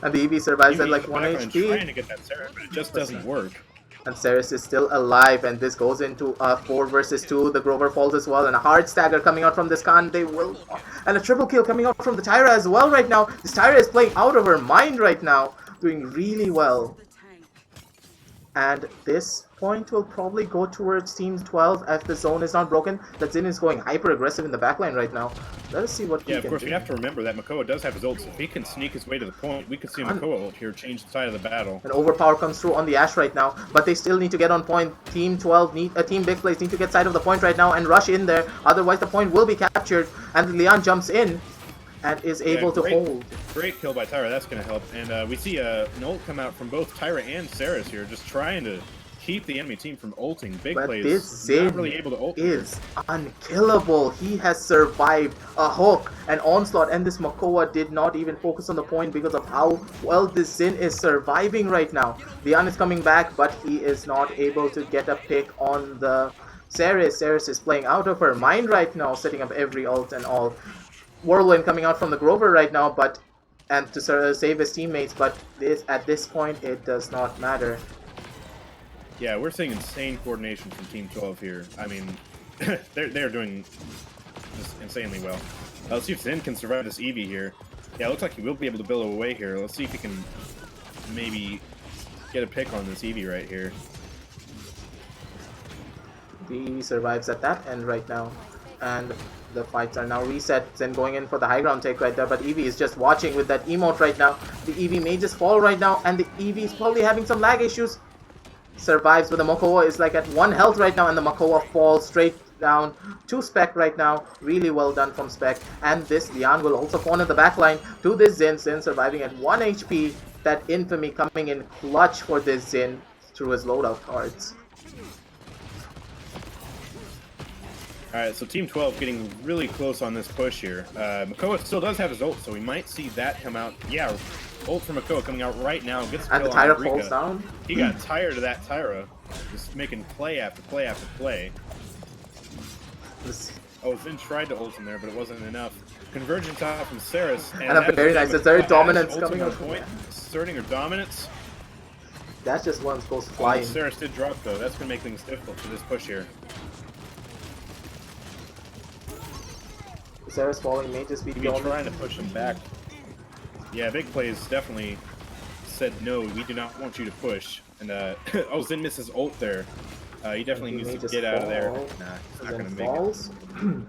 And the Eevee survives at like 1 HP. Trying to get that Ceres, but it just doesn't work. And Ceres is still alive, and this goes into a 4 versus 2. The Grover falls as well, and a hard stagger coming out from this Khan. They will, and a triple kill coming out from the Tyra as well right now. This Tyra is playing out of her mind right now, doing really well. And this point will probably go towards Team 12 if the zone is not broken. That Zin is going hyper aggressive in the backline right now. Let us see what he can do. Yeah, of course, we have to remember that Makoa does have his ult, so if he can sneak his way to the point, we could see Makoa ult here change the side of the battle. An overpower comes through on the Ash right now, but they still need to get on point. Team 12 Team Big Plays need to get side of the point right now and rush in there, otherwise the point will be captured, and Leon jumps in and is able to hold. Great kill by Tyra, that's going to help. And we see an ult come out from both Tyra and Ceres here, just trying to keep the enemy team from ulting. Big Plays this Zin not really able to ult is unkillable. He has survived a hook, an onslaught, and this Makoa did not even focus on the point because of how well this Zin is surviving right now. Leon is coming back, but he is not able to get a pick on the Ceres. Ceres is playing out of her mind right now, setting up every ult and all. Whirlwind coming out from the Grover right now, and to save his teammates, but at this point it does not matter. Yeah, we're seeing insane coordination from Team 12 here. I mean, they're doing just insanely well. Let's see if Zen can survive this Eevee here. Yeah, it looks like he will be able to billow away here. Let's see if he can maybe get a pick on this Eevee right here. The Eevee survives at that end right now, and the fights are now reset. Zen going in for the high ground take right there, but Eevee is just watching with that emote right now. The Eevee may just fall right now, and the Eevee is probably having some lag issues. Survives, but the Makoa is like at 1 health right now, and the Makoa falls straight down to Spec right now. Really well done from Spec. And this Lian will also corner the backline to this Xin. Xin surviving at 1 HP. That infamy coming in clutch for this Xin through his loadout cards. Alright, so Team 12 getting really close on this push here. Makoa still does have his ult, so we might see that come out. Yeah, ult from Makoa coming out right now. Gets And the Tyra falls down. He got tired of that Tyra. Just making play after play after play. Oh, Zen tried to ult him there, but it wasn't enough. Convergence out from Saris. And a very nice, it's very dominance coming out. Point, asserting her dominance. That's just one goes flying. Saris did drop though. That's going to make things difficult for this push here. Saris falling may just be trying to push him back. Yeah, Big Plays definitely said no, we do not want you to push. And oh, Zen misses ult there. He definitely needs to get out of there. Nah, he's not gonna make it.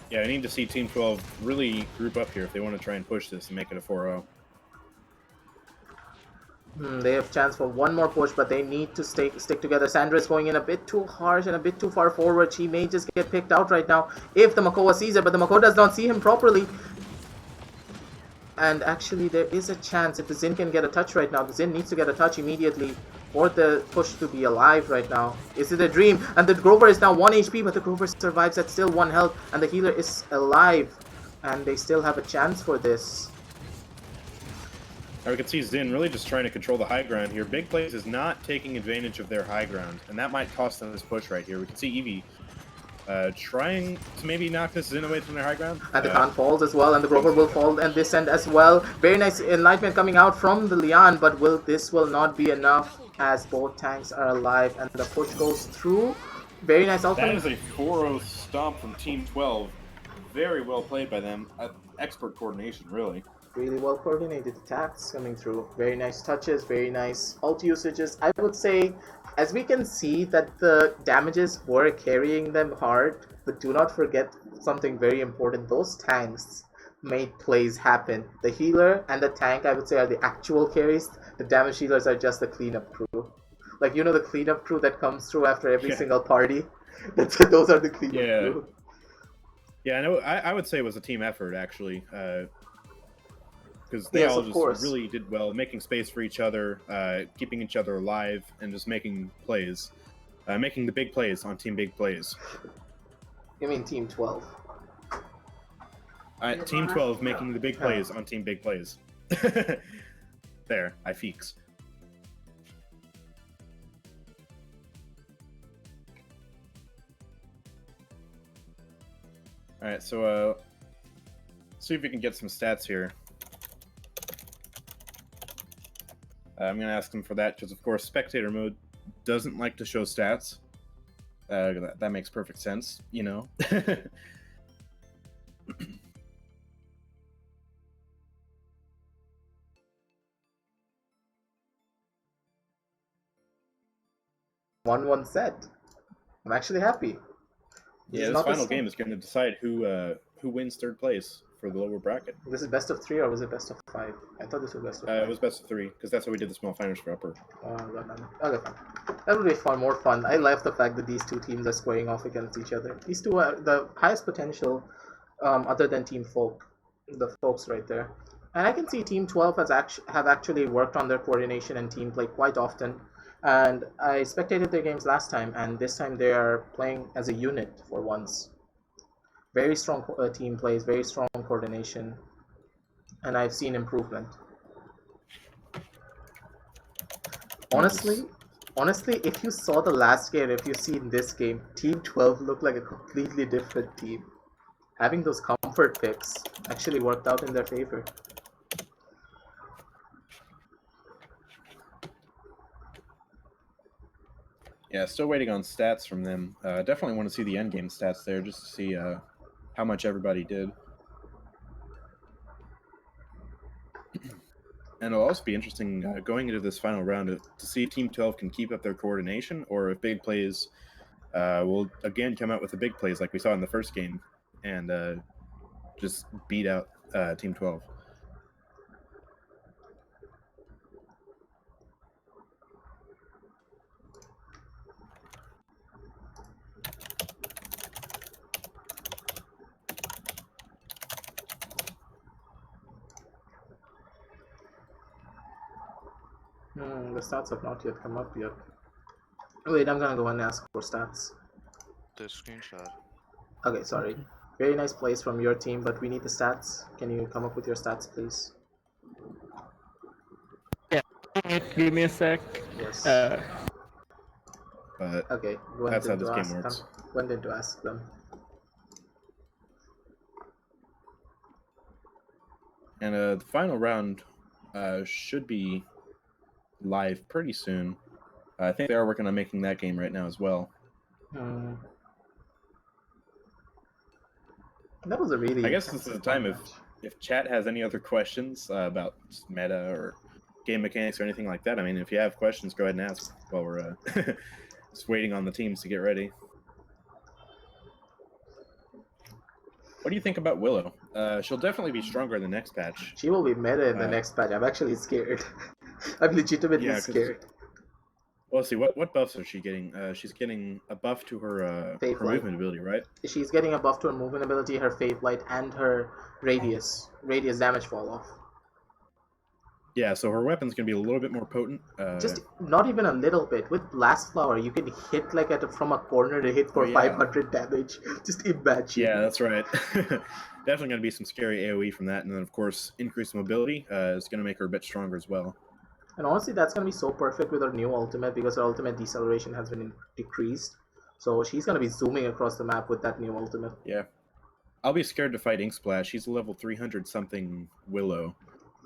Yeah, I need to see Team 12 really group up here if they want to try and push this and make it a 4-0. They have chance for one more push, but they need to stick together. Sandra is going in a bit too harsh and a bit too far forward. She may just get picked out right now if the Makoa sees it, but the Makoa does not see him properly. And actually, there is a chance if the Xin can get a touch right now. The Xin needs to get a touch immediately for the push to be alive right now. Is it a dream? And the Grover is now 1 HP, but the Grover survives at still 1 health, and the healer is alive. And they still have a chance for this. Now we can see Xin really just trying to control the high ground here. Big Plays is not taking advantage of their high ground, and that might cost them this push right here. We can see Eevee trying to maybe knock this Xin away from their high ground. And the Khan falls as well, and the Grover will fall and this end as well. Very nice enlightenment coming out from the Lian, but this will not be enough as both tanks are alive, and the push goes through. Very nice ultimate. That is a 4-0 stomp from Team 12. Very well played by them. Expert coordination, really. Really well coordinated attacks coming through. Very nice touches, very nice ult usages. I would say, as we can see that the damages were carrying them hard, but do not forget something very important. Those tanks made plays happen. The healer and the tank, I would say, are the actual carries. The damage healers are just the cleanup crew. Like, you know, the cleanup crew that comes through after every single party? Those are the cleanup crew. Yeah, I know. I would say it was a team effort, actually. Because they all just really did well, making space for each other, keeping each other alive, and just making plays. Making the big plays on Team Big Plays. You mean Team 12? Team 12 making the big plays on Team Big Plays. There, I feeks. Alright, so see if we can get some stats here. I'm going to ask them for that because, of course, spectator mode doesn't like to show stats. That makes perfect sense, you know. One set. I'm actually happy. This final game is going to decide who wins third place for the lower bracket. This is best of 3 or was it best of 5? I thought this was best of 5. It was best of 3 because that's how we did the small finals for upper. Okay, fine. That would be more fun. I love the fact that these two teams are squaring off against each other. These two are the highest potential, other than Team Folk, the folks right there. And I can see Team 12 have actually worked on their coordination and team play quite often. And I spectated their games last time, and this time they are playing as a unit for once. Very strong team plays, very strong coordination, and I've seen improvement. Honestly, if you saw the last game, if you see in this game, Team 12 looked like a completely different team. Having those comfort picks actually worked out in their favor. Yeah, still waiting on stats from them. Definitely want to see the endgame stats there just to see how much everybody did. And it'll also be interesting going into this final round to see if Team 12 can keep up their coordination or if big plays will again come out with the big plays like we saw in the first game and just beat out Team 12. The stats have not yet come up yet. Wait, I'm gonna go and ask for stats. The screenshot. Okay, sorry. Very nice plays from your team, but we need the stats. Can you come up with your stats, please? Give me a sec. Yes. But Okay, that's how this game works. Went in to ask them. And the final round should be live pretty soon. I think they are working on making that game right now as well. That was a really. I guess this is the time if chat has any other questions about meta or game mechanics or anything like that. I mean, if you have questions, go ahead and ask while we're just waiting on the teams to get ready. What do you think about Willow? She'll definitely be stronger in the next patch. She will be meta in the next patch. I'm actually scared. I'm legitimately scared. Well, let's see, what buffs is she getting? She's getting a buff to her movement ability, right? She's getting a buff to her movement ability, her Fate Light, and her radius damage fall off. Yeah, so her weapon's gonna be a little bit more potent. Just not even a little bit. With Blast Flower, you can hit like from a corner to hit for 500 damage. Just imagine. Yeah, that's right. Definitely gonna be some scary AOE from that, and then of course increased mobility is gonna make her a bit stronger as well. And honestly, that's going to be so perfect with her new ultimate because her ultimate deceleration has been decreased. So she's going to be zooming across the map with that new ultimate. Yeah. I'll be scared to fight Ink Splash. He's a level 300-something Willow.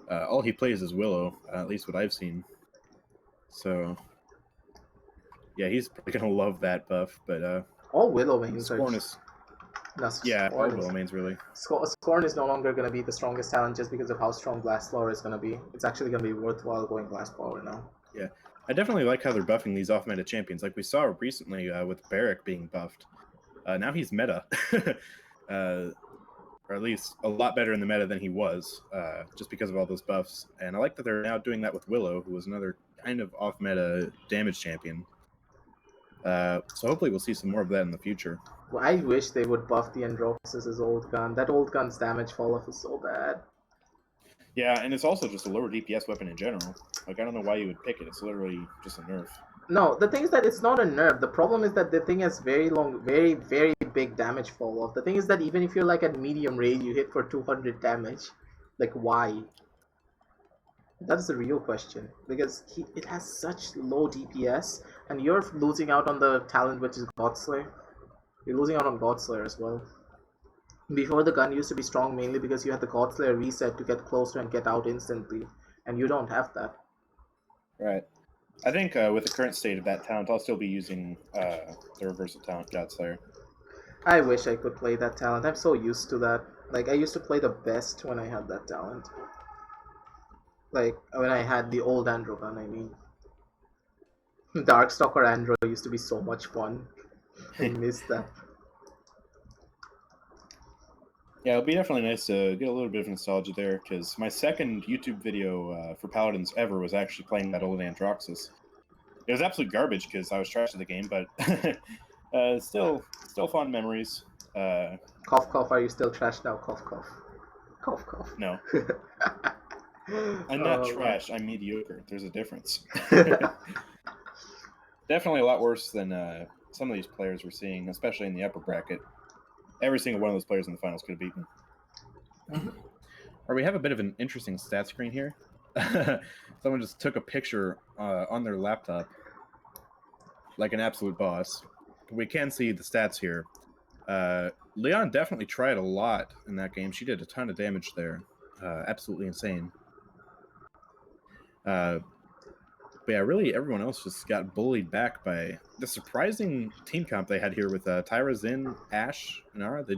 All he plays is Willow, at least what I've seen. So, yeah, he's probably going to love that buff. But all Willow mains are... all Willow mains, really. Scorn is no longer going to be the strongest talent just because of how strong Blast Flower is going to be. It's actually going to be worthwhile going Blast Flower now. Yeah, I definitely like how they're buffing these off-meta champions. Like we saw recently with Barrack being buffed. Now he's meta. Or at least a lot better in the meta than he was, just because of all those buffs. And I like that they're now doing that with Willow, who was another kind of off-meta damage champion. So hopefully we'll see some more of that in the future. Well, I wish they would buff the Androxus's old gun. That old gun's damage fall-off is so bad. Yeah, and it's also just a lower DPS weapon in general. Like, I don't know why you would pick it. It's literally just a nerf. No, the thing is that it's not a nerf. The problem is that the thing has very big damage fall-off. The thing is that even if you're like at medium range, you hit for 200 damage. Like, why? That's the real question. Because it has such low DPS, and you're losing out on the talent which is Godslayer. You're losing out on Godslayer as well. Before, the gun used to be strong mainly because you had the Godslayer reset to get closer and get out instantly, and you don't have that. Right. I think with the current state of that talent, I'll still be using the reversal talent, Godslayer. I wish I could play that talent. I'm so used to that. Like, I used to play the best when I had that talent. Like, when I had the old Andro gun, I mean. Darkstalker Andro used to be so much fun. I miss that. Yeah, it'll be definitely nice to get a little bit of nostalgia there, because my second YouTube video for Paladins ever was actually playing that old Androxus. It was absolute garbage because I was trash at the game, but still fond memories. Cough, cough, are you still trash now? Cough, cough. Cough, cough. No. I'm not trash, I'm mediocre. There's a difference. Definitely a lot worse than some of these players we're seeing, especially in the upper bracket. Every single one of those players in the finals could have beaten. Or we have a bit of an interesting stat screen here. Someone just took a picture on their laptop, like an absolute boss. We can see the stats here. Leon definitely tried a lot in that game. She did a ton of damage there. Absolutely insane. But yeah, really everyone else just got bullied back by the surprising team comp they had here with Tyra, Zin, Ash, and Ara. They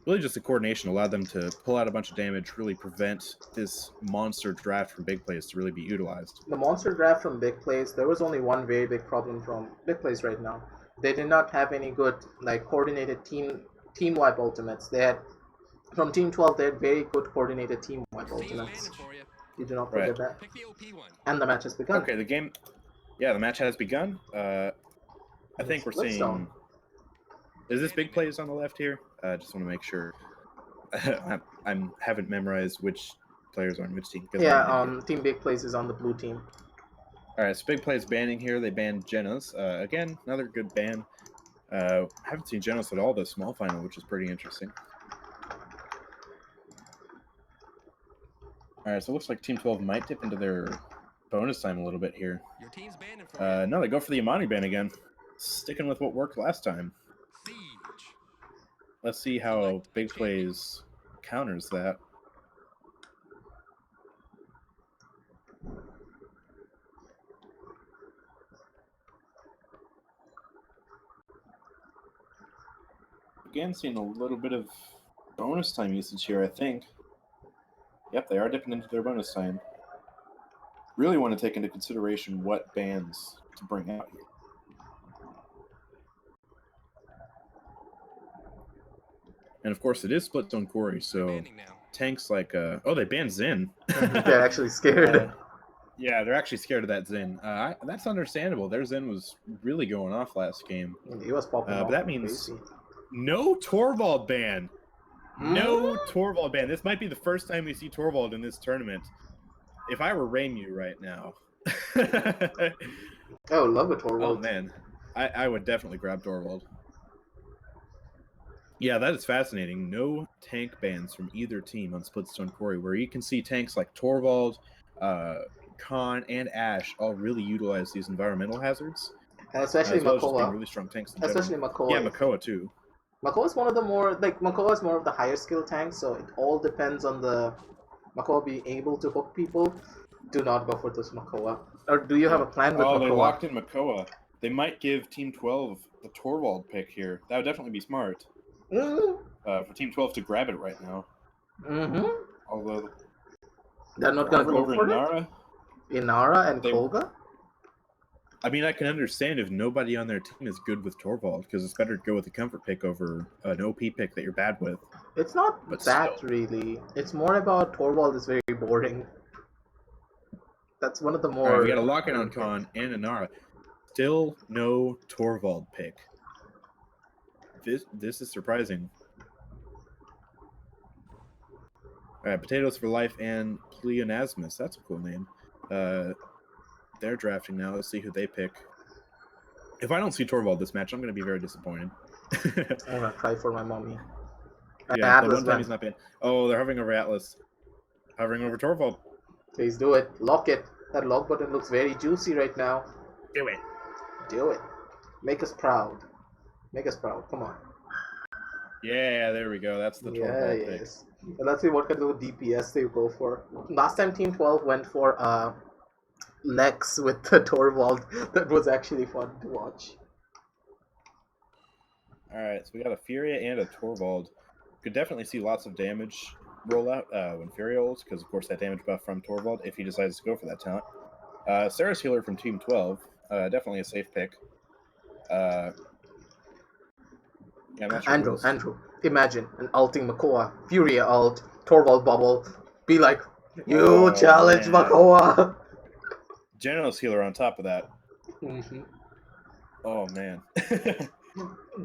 really just the coordination allowed them to pull out a bunch of damage, really prevent this monster draft from big plays to really be utilized. The monster draft from big plays, there was only one very big problem from big plays right now. They did not have any good like coordinated team wipe ultimates. They had from Team 12 they had very good coordinated team wipe Team's ultimates. banning for you. You do not forget that. Pick the OP one. And the match has begun. Okay, the match has begun. I think we're seeing. Is this big plays on the left here? I just want to make sure. I haven't memorized which players are on which team. Yeah, Team Big Plays is on the blue team. All right, so big plays banning here. They banned Genos. Again, another good ban. Haven't seen Genos at all this small final, which is pretty interesting. All right, so it looks like Team 12 might dip into their bonus time a little bit here. Your team's banning for you. No, they go for the Imani ban again. Sticking with what worked last time. Siege. Let's see how big plays counters that. Again, seeing a little bit of bonus time usage here, I think. Yep, they are dipping into their bonus time. Really want to take into consideration what bans to bring out here. And of course, it is split zone quarry, so Banning now. tanks like oh, they banned Zin. They're actually scared. Yeah, they're actually scared of that Zin. That's understandable. Their Zin was really going off last game. He was popping off. But that means crazy. no Torvald ban. No Hmm? Torvald ban. This might be the first time we see Torvald in this tournament. If I were Ramu right now. Oh, love it, Oh, Torvald. man. I would definitely grab Torvald. Yeah, that is fascinating. No tank bans from either team on Splitstone Quarry, where you can see tanks like Torvald, Khan, and Ash all really utilize these environmental hazards. And especially as well as just being Makoa. really strong tanks in Especially general. Makoa. Yeah, Makoa too. Makoa is one of the more Makoa is more of the higher skill tanks, so it all depends on the Makoa being able to hook people. Do not go for this Makoa. Or do you have a plan with Oh, Makoa? they locked in Makoa. They might give Team 12 the Torvald pick here. That would definitely be smart for Team 12 to grab it right now. Mm-hmm. Although They're not gonna go over for Nara, it. Inara and They- Koga. I mean, I can understand if nobody on their team is good with Torvald, because it's better to go with a comfort pick over an OP pick that you're bad with. It's not But that still. really. It's more about Torvald is very boring. That's one of the All more. right, we got a lock-in on Khan and Inara. Still no Torvald pick. This is surprising. All right, Potatoes for Life and Pleonasmus. That's a cool name. They're drafting now. Let's see who they pick. If I don't see Torvald this match, I'm going to be very disappointed. I'm gonna try for my mommy. Yeah, the Atlas one time man. he's not been. Oh, they're hovering over Atlas. Hovering over Torvald. Please do it. Lock it. That lock button looks very juicy right now. Do it. Do it. Make us proud. Make us proud. Come on. Yeah, there we go. That's the Yeah, Torvald pick. yes. Let's see what kind of DPS they go for. Last time Team 12 went for Lex with the Torvald. That was actually fun to watch. All right, so we got a Furia and a Torvald. Could definitely see lots of damage roll out when Furia rolls, because of course that damage buff from Torvald, if he decides to go for that talent. Sarah's healer from Team 12, definitely a safe pick. Yeah, I'm not sure who else. Andrew, imagine an ulting Makoa, Furia ult, Torvald bubble. Be like, you Oh, challenge man. Makoa. Genos healer on top of that. Mhm. Oh man.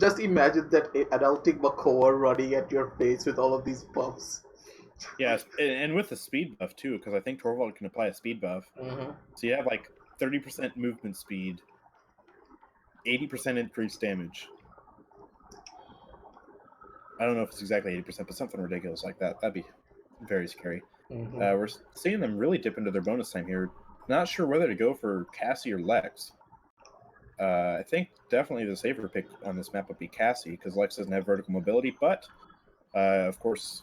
Just imagine that adulting Makoa running at your face with all of these buffs. Yes, and with the speed buff too, because I think Torvald can apply a speed buff. Mm-hmm. So you have like 30% movement speed, 80% increased damage. I don't know if it's exactly 80%, but something ridiculous like that. That'd be very scary. Mm-hmm. We're seeing them really dip into their bonus time here. Not sure whether to go for Cassie or Lex. I think definitely the safer pick on this map would be Cassie, because Lex doesn't have vertical mobility, but of course,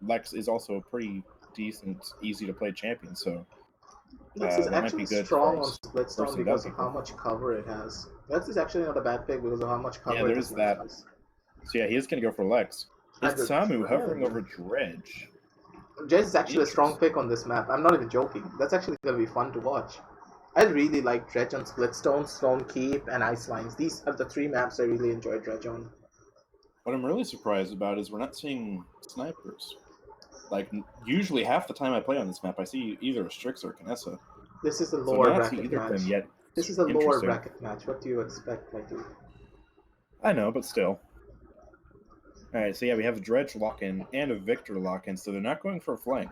Lex is also a pretty decent, easy to play champion, so Lex is that might actually be good strong for on Splitstone forcing because down of how people. much cover it has. Lex is actually not a bad pick because of how much cover Yeah, it there's that. has. So yeah, he is going to go for Lex. Is And the Samu hovering Dredge. over Dredge? Dredge is actually a strong Interesting. pick on this map. I'm not even joking. That's actually going to be fun to watch. I really like Dredge on Splitstone, Stone Keep, and Ice Lines. These are the 3 maps I really enjoy Dredge on. What I'm really surprised about is we're not seeing snipers. Like, usually half the time I play on this map, I see either a Strix or a Kinessa. This is a So lower not see bracket either of them match. yet. This is a lower Interesting. bracket match. What do you expect, my dude? I know, but still. Alright, so yeah, we have a Dredge lock-in and a Victor lock-in, so they're not going for a flank.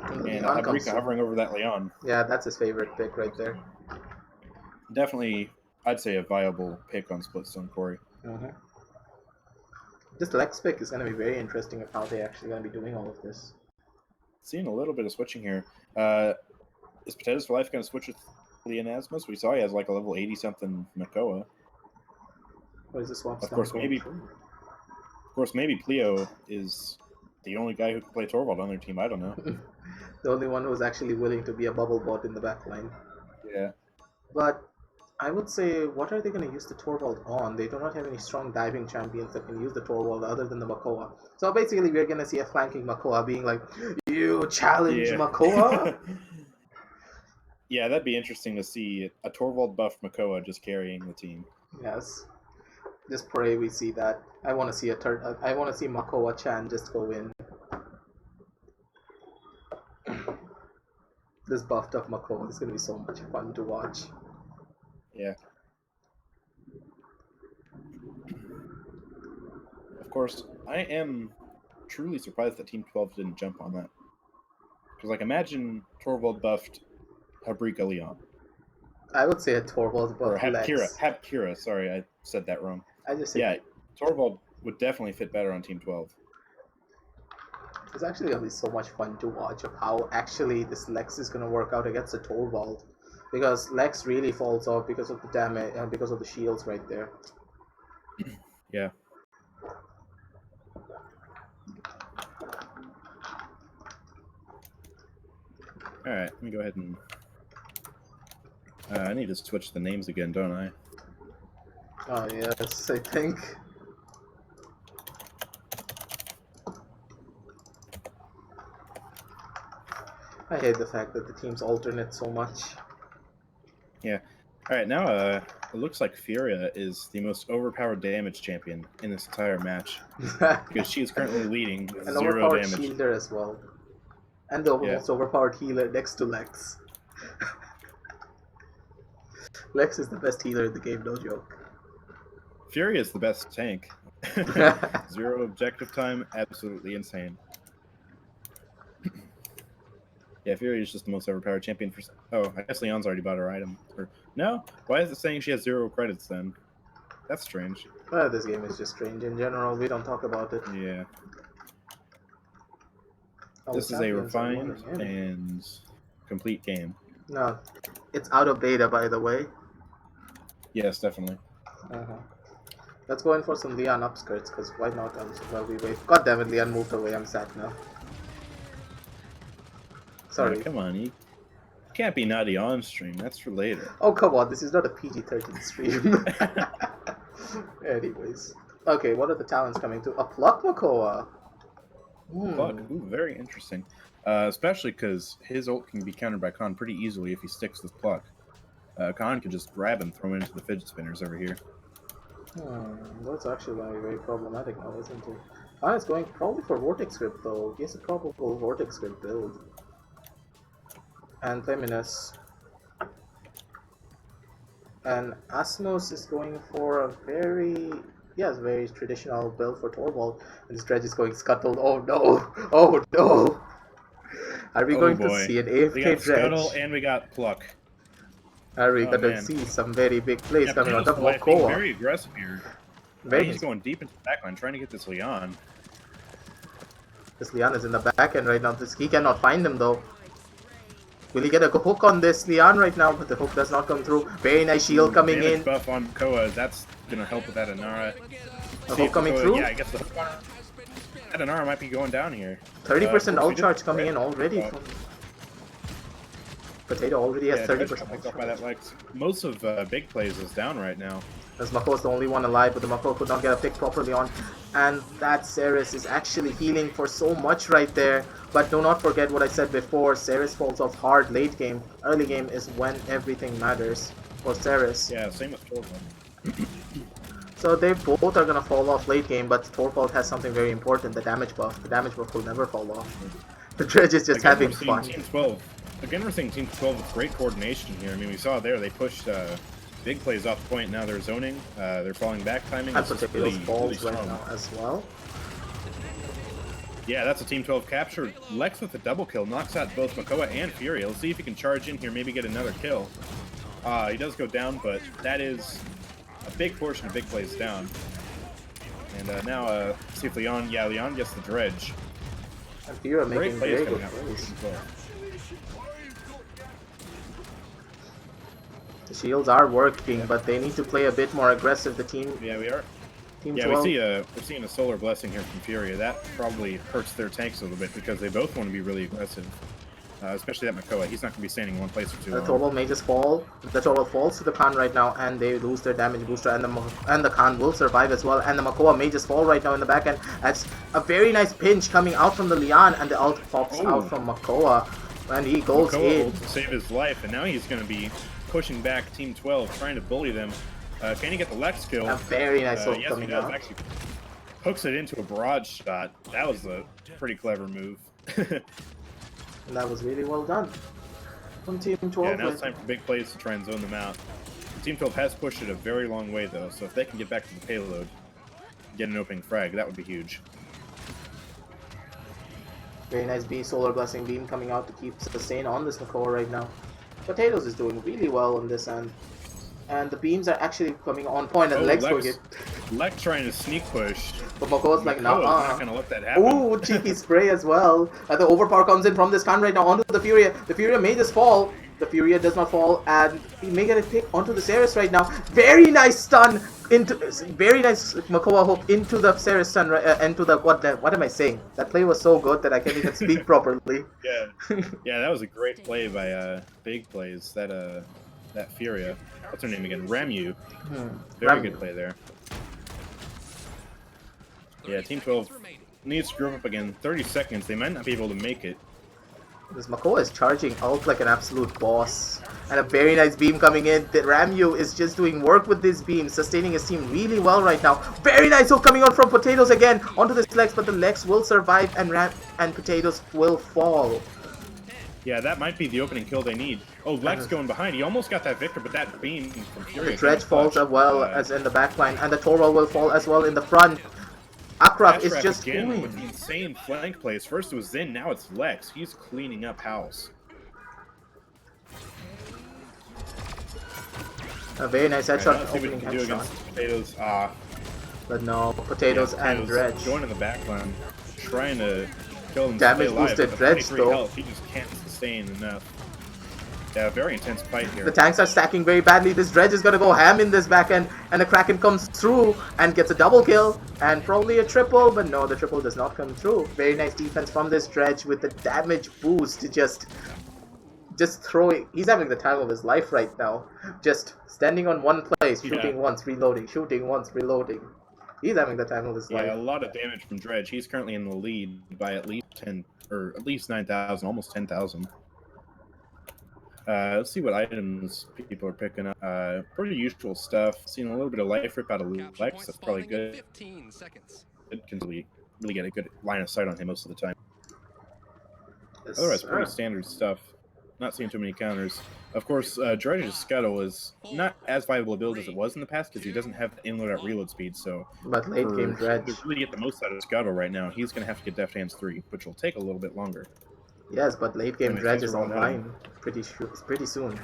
And And Leon comes Habrika through. hovering over that Leon. Yeah, that's his favorite pick right there. Definitely, I'd say a viable pick on Splitstone Quarry. This Lex pick is going to be very interesting of how they're actually going to be doing all of this. Seeing a little bit of switching here. Is Potatoes for Life going to switch with Leonasmus? We saw he has like a level 80-something Makoa. What is the swap Of course, maybe Pleo is the only guy who can play Torvald on their team. I don't know. The only one who was actually willing to be a bubble bot in the backline. Yeah. But I would say, what are they going to use the Torvald on? They do not have any strong diving champions that can use the Torvald other than the Makoa. So basically, we're going to see a flanking Makoa being like, "You challenge Makoa?" Yeah, that'd be interesting to see a Torvald buff Makoa just carrying the team. Yes. Just pray we see that. I want to see I want to see Makoa Chan just go in. This buffed up Makoa is going to be so much fun to watch. Yeah. Of course, I am truly surprised that Team 12 didn't jump on that. Because, like, imagine Torvald buffed Habrika Leon. I would say a Torvald buff Lex. Hapkira, sorry, I said that wrong. I just say yeah, Torvald would definitely fit better on Team 12. It's actually going to be so much fun to watch of how actually this Lex is going to work out against the Torvald. Because Lex really falls off because of the damage and because of the shields right there. Yeah. Alright, let me go ahead and... I need to switch the names again, don't I? Oh yes, I think. I hate the fact that the teams alternate so much. Yeah. Alright, now it looks like Furia is the most overpowered damage champion in this entire match. Because she is currently leading with An 0 overpowered damage. shielder as well. And the most overpowered healer next to Lex. Lex is the best healer in the game, no joke. Furia is the best tank. 0 objective time, absolutely insane. Yeah, Furia is just the most overpowered champion for... Oh, I guess Leon's already bought her item. Or... No? Why is it saying she has 0 credits then? That's strange. Well, this game is just strange in general. We don't talk about it. Yeah. All This is a champions are refined loading in. and complete game. No, it's out of beta, by the way. Yes, definitely. Let's go in for some Leon upskirts, because why not? While we wait. God damn it, Leon moved away. I'm sad now. Sorry. Oh, come on, you can't be naughty on stream. That's for later. Oh, come on. This is not a PG-13 stream. Anyways. Okay, what are the talents coming to? A Pluck Makoa. Pluck. Ooh, very interesting. Especially because his ult can be countered by Khan pretty easily if he sticks with Pluck. Khan can just grab and throw him into the fidget spinners over here. That's actually going to be very problematic now, isn't it? Khan is going probably for Vortex Grip, though. He has a probable Vortex Grip build. And Feminus. And Asmos is going for a very traditional build for Torvald. And this Dredge is going Scuttle. Oh no! Oh no! Are we going to see an AFK we got Dredge? Scuttle and we got Pluck. Are we going to see some very big plays coming out of Makoa? Very aggressive here. He's going deep into the backline trying to get this Leon. This Leon is in the back end right now. He cannot find him though. Will he get a hook on this Leon right now? But the hook does not come through. Very nice shield coming in. Buff on Koa. That's going to help with that Inara. The hook coming through? Yeah, I guess the hook on that Inara might be going down here. 30% ult charge coming in already. Potato already has Yeah, 30% Dredge got picked up by that Lex. Most of Big Plays is down right now. As Mako is the only one alive, but the Mako could not get a pick properly on. And that Ceres is actually healing for so much right there. But do not forget what I said before, Ceres falls off hard late game. Early game is when everything matters for Ceres. Yeah, same with Torvald. So they both are gonna fall off late game, but Torvald has something very important, the damage buff. The damage buff will never fall off. The Dredge is just having fun. Team 12. Again, we're seeing Team 12 with great coordination here. I mean, we saw there, they pushed Big Plays off the point, now they're zoning, they're falling back timing. And This is Potatoes really falls strong. right now as well. Yeah, that's a Team 12 capture. Lex with a double kill knocks out both Makoa and Fury. Let's see if he can charge in here, maybe get another kill. He does go down, but that is a big portion of Big Plays down. And now, see if Leon gets the Dredge. And Fury Great making plays very coming good out from plays. Team 12. The shields are working, but they need to play a bit more aggressive. The team, Yeah, we are. team Yeah, 12. we're seeing a solar blessing here from Fury. That probably hurts their tanks a little bit because they both want to be really aggressive. Especially that Makoa. He's not going to be staying in one place for too The long. Torvald may just fall. The Torvald falls to the Khan right now, and they lose their damage booster, and the Khan will survive as well. And the Makoa may just fall right now in the back end. That's a very nice pinch coming out from the Leon, and the ult pops out from Makoa, and he goes Makoa in. ult to save his life, and now he's going to be pushing back Team 12, trying to bully them. Can he get the Lex kill? A very nice ult Yes, he coming does. out. Actually, hooks it into a barrage shot. That was a pretty clever move. And that was really well done from Team 12. Yeah, now it's time for Big Plays to try and zone them out. Team 12 has pushed it a very long way, though, so if they can get back to the payload, get an opening frag, that would be huge. Very nice Solar Blessing Beam coming out to keep sustain on this Makoa right now. Potatoes is doing really well on this end. And the beams are actually coming on point, and Lex will get... Lex trying to sneak push. But Makoa's like, nah. not gonna let that happen. Ooh, cheeky spray as well. The overpower comes in from this Khan right now onto the Furia. The Furia may just fall. The Furia does not fall, and he may get a pick onto the Ceres right now. Very nice stun into, very nice Makoa hook into the Ceres stun, into the what am I saying? That play was so good that I can't even speak properly. Yeah, that was a great play by Big Plays. That Furia. What's her name again? Ramu. Very good play there. Yeah, Team 12 needs to group up again. 30 seconds. They might not be able to make it. This Makoa is charging out like an absolute boss. And a very nice beam coming in. The Ramu is just doing work with this beam, sustaining his team really well right now. Very nice hook coming out from Potatoes again onto this Lex, but the Lex will survive and Potatoes will fall. Yeah, that might be the opening kill they need. Oh, Lex going behind. He almost got that Victor, but that beam from Fury. The Dredge falls as well as in the backline, and the Torvald will fall as well in the front. Akraf is just again going. with the insane flank plays. First it was Zin, now it's Lex. He's cleaning up house. A very nice headshot, Let's see what he opening can do headshot. against Potatoes. But no, Potatoes and Dredge. Going in the backline, trying to kill him. Damage stay alive, boosted but Dredge, 23 though. health, he just can't sustain enough. Yeah, very intense fight here. The tanks are stacking very badly. This Dredge is gonna go ham in this back end, and the Kraken comes through and gets a double kill and probably a triple, but no, the triple does not come through. Very nice defense from this Dredge with the damage boost to just throwing. He's having the time of his life right now. Just standing on one place, shooting once, reloading, shooting once, reloading. He's having the time of his life. Yeah, a lot of damage from Dredge. He's currently in the lead by at least 10 or at least 9,000, almost 10,000. Let's see what items people are picking up. Pretty usual stuff. Seeing a little bit of life rip out of Lex. That's probably good. 15 seconds. It can really get a good line of sight on him most of the time. Yes, Otherwise, sir. pretty standard stuff. Not seeing too many counters. Of course, Dredge's Scuttle is not as viable a build as it was in the past because he doesn't have inload at reload speed. So, But late game Dredge. to really get the most out of Scuttle right now, he's going to have to get Deft Hands 3, which will take a little bit longer. Yes, but late game I mean, Dredge things is are all online pretty soon.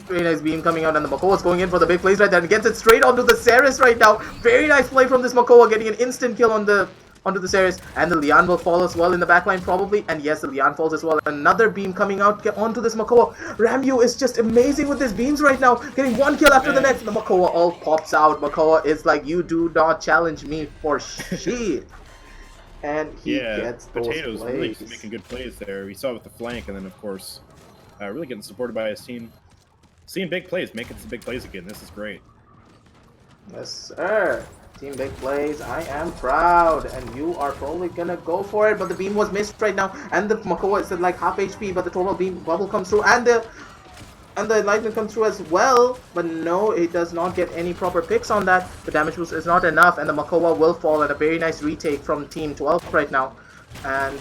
Very nice beam coming out, and the Makoa is going in for the big plays right there and gets it straight onto the Ceres right now. Very nice play from this Makoa, getting an instant kill onto the Ceres, and the Leon will fall as well in the backline probably, and yes, the Leon falls as well. Another beam coming out onto this Makoa. Ramu is just amazing with his beams right now, getting one kill after the next. The Makoa all pops out. Makoa is like, you do not challenge me for shit. And he Yeah, gets those Potatoes really plays. making good plays there. We saw it with the flank, and then of course, really getting supported by his team. Seeing big plays, making some big plays again. This is great. Yes, sir. Team big plays. I am proud, and you are probably gonna go for it. But the beam was missed right now, and the Makoa is at like half HP. But the total beam bubble comes through, and the enlightenment comes through as well. But no, it does not get any proper picks on that. The damage boost is not enough, and the Makoa will fall at a very nice retake from Team 12 right now, and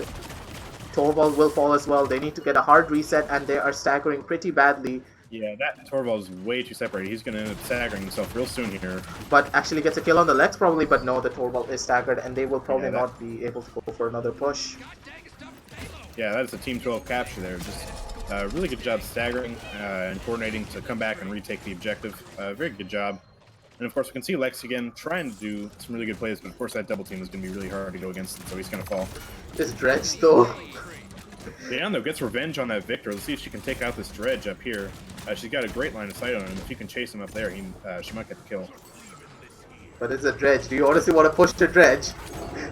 Torvald will fall as well. They need to get a hard reset, and they are staggering pretty badly. Yeah, that Torvald is way too separated. He's going to end up staggering himself real soon here. But actually gets a kill on the Lex probably, but no, the Torvald is staggered, and they will probably not be able to go for another push. Yeah, that is a Team 12 capture there. Just really good job staggering and coordinating to come back and retake the objective. Very good job. And of course, we can see Lex again trying to do some really good plays, but of course that double team is going to be really hard to go against, so he's going to fall. This Dredge, though. Dion, though, gets revenge on that Victor. Let's see if she can take out this Dredge up here. She's got a great line of sight on him. If you can chase him up there, she might get the kill. But it's a Dredge. Do you honestly want to push the Dredge?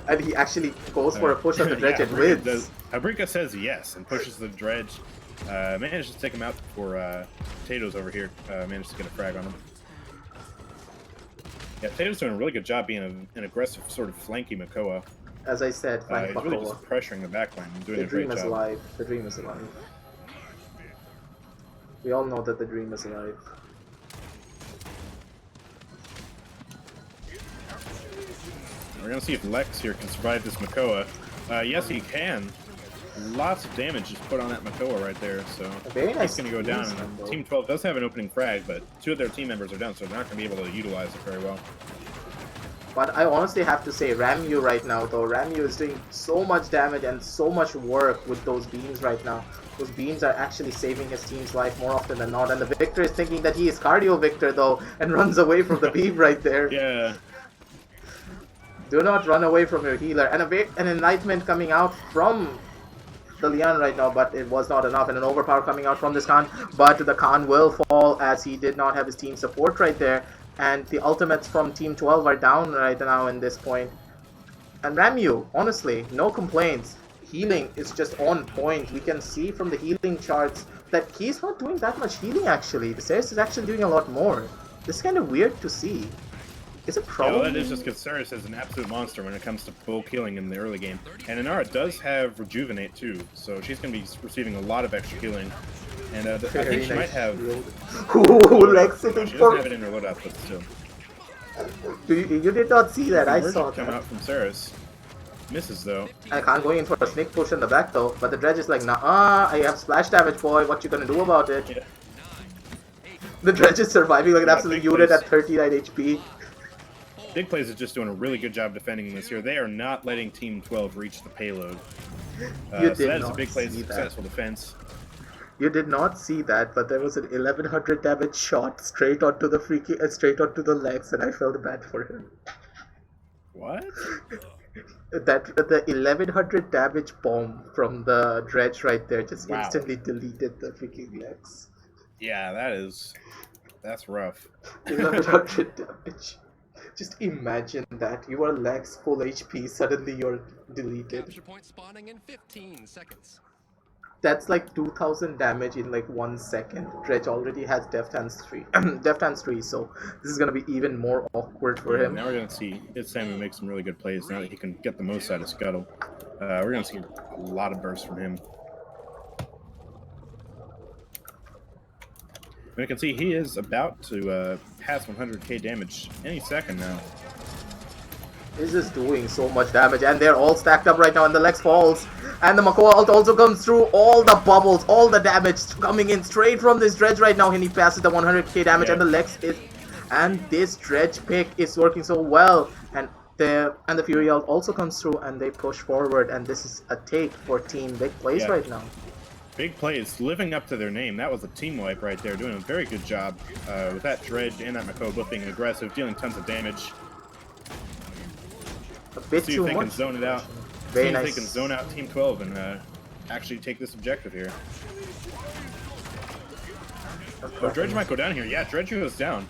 And he actually goes for a push on the Dredge and wins. Abrika says yes and pushes the Dredge. Manages to take him out before Potatoes over here manages to get a frag on him. Yeah, Potatoes doing a really good job being an aggressive sort of flanky Makoa. As I said, he's really just pressuring the backline and doing a great job. The dream is alive. The dream is alive. We all know that the dream is alive. We're gonna see if Lex here can survive this Makoa. Yes, he can. Lots of damage just put on that Makoa right there, so he's gonna go down. And Team 12 does have an opening frag, but 2 of their team members are down, so they're not gonna be able to utilize it very well. But I honestly have to say, Ramu right now, though, Ramu is doing so much damage and so much work with those beams right now. Those beams are actually saving his team's life more often than not. And the Victor is thinking that he is Cardio Victor, though, and runs away from the beam right there. Yeah. Do not run away from your healer. And an Enlightenment coming out from the Lian right now, but it was not enough. And an Overpower coming out from this Khan. But the Khan will fall as he did not have his team support right there. And the ultimates from Team 12 are down right now in this point. And Ramu, honestly, no complaints. Healing is just on point. We can see from the healing charts that he's not doing that much healing actually. The Ceres is actually doing a lot more. This is kind of weird to see. Is it probably... Yeah, well, that is just because Ceres is an absolute monster when it comes to bulk healing in the early game. And Inara does have Rejuvenate too, so she's going to be receiving a lot of extra healing. And I think she might have... Ooh, Lex sitting she doesn't have it in her loadout, but still. You did not see that, I saw that. Come out from Ceres. Misses though. I can't go in for a sneak push in the back though, but the Dredge is like, nah, I have splash damage, boy, what you gonna do about it? Yeah. The Dredge is surviving like an absolute unit at 39 HP. Big Plays is just doing a really good job defending this here. They are not letting Team 12 reach the payload. So that is a Big Plays successful defense. You did not see that, but there was an 1100 damage shot straight onto the straight onto the legs, and I felt bad for him. What? That the 1100 damage bomb from the Dredge right there just instantly deleted the freaking legs. Yeah, that's rough. 1100 damage. Just imagine that you are Lex full HP, suddenly you're deleted. Capture point spawning in 15 seconds. That's like 2000 damage in like 1 second. Dredge already has Deft Hands 3, Deft Hands 3, so this is gonna be even more awkward for him. Now we're gonna see Samu make some really good plays now that he can get the most out of Scuttle. We're gonna see a lot of bursts from him. We can see he is about to pass 100k damage any second now. He's just doing so much damage, and they're all stacked up right now, and the Lex falls. And the Makoa ult also comes through. All the bubbles, all the damage coming in straight from this Dredge right now, and he passes the 100k damage, and the Lex is... And this Dredge pick is working so well. And the Fury ult also comes through, and they push forward, and this is a take for Team Big Plays right now. Big Plays living up to their name. That was a team wipe right there, doing a very good job with that Dredge and that Makoa both being aggressive, dealing tons of damage. A bit See too if they much. can zone it out. Very See nice. if they can zone out Team 12 and actually take this objective here. Oh, Dredge might go down here. Yeah, Dredge goes down.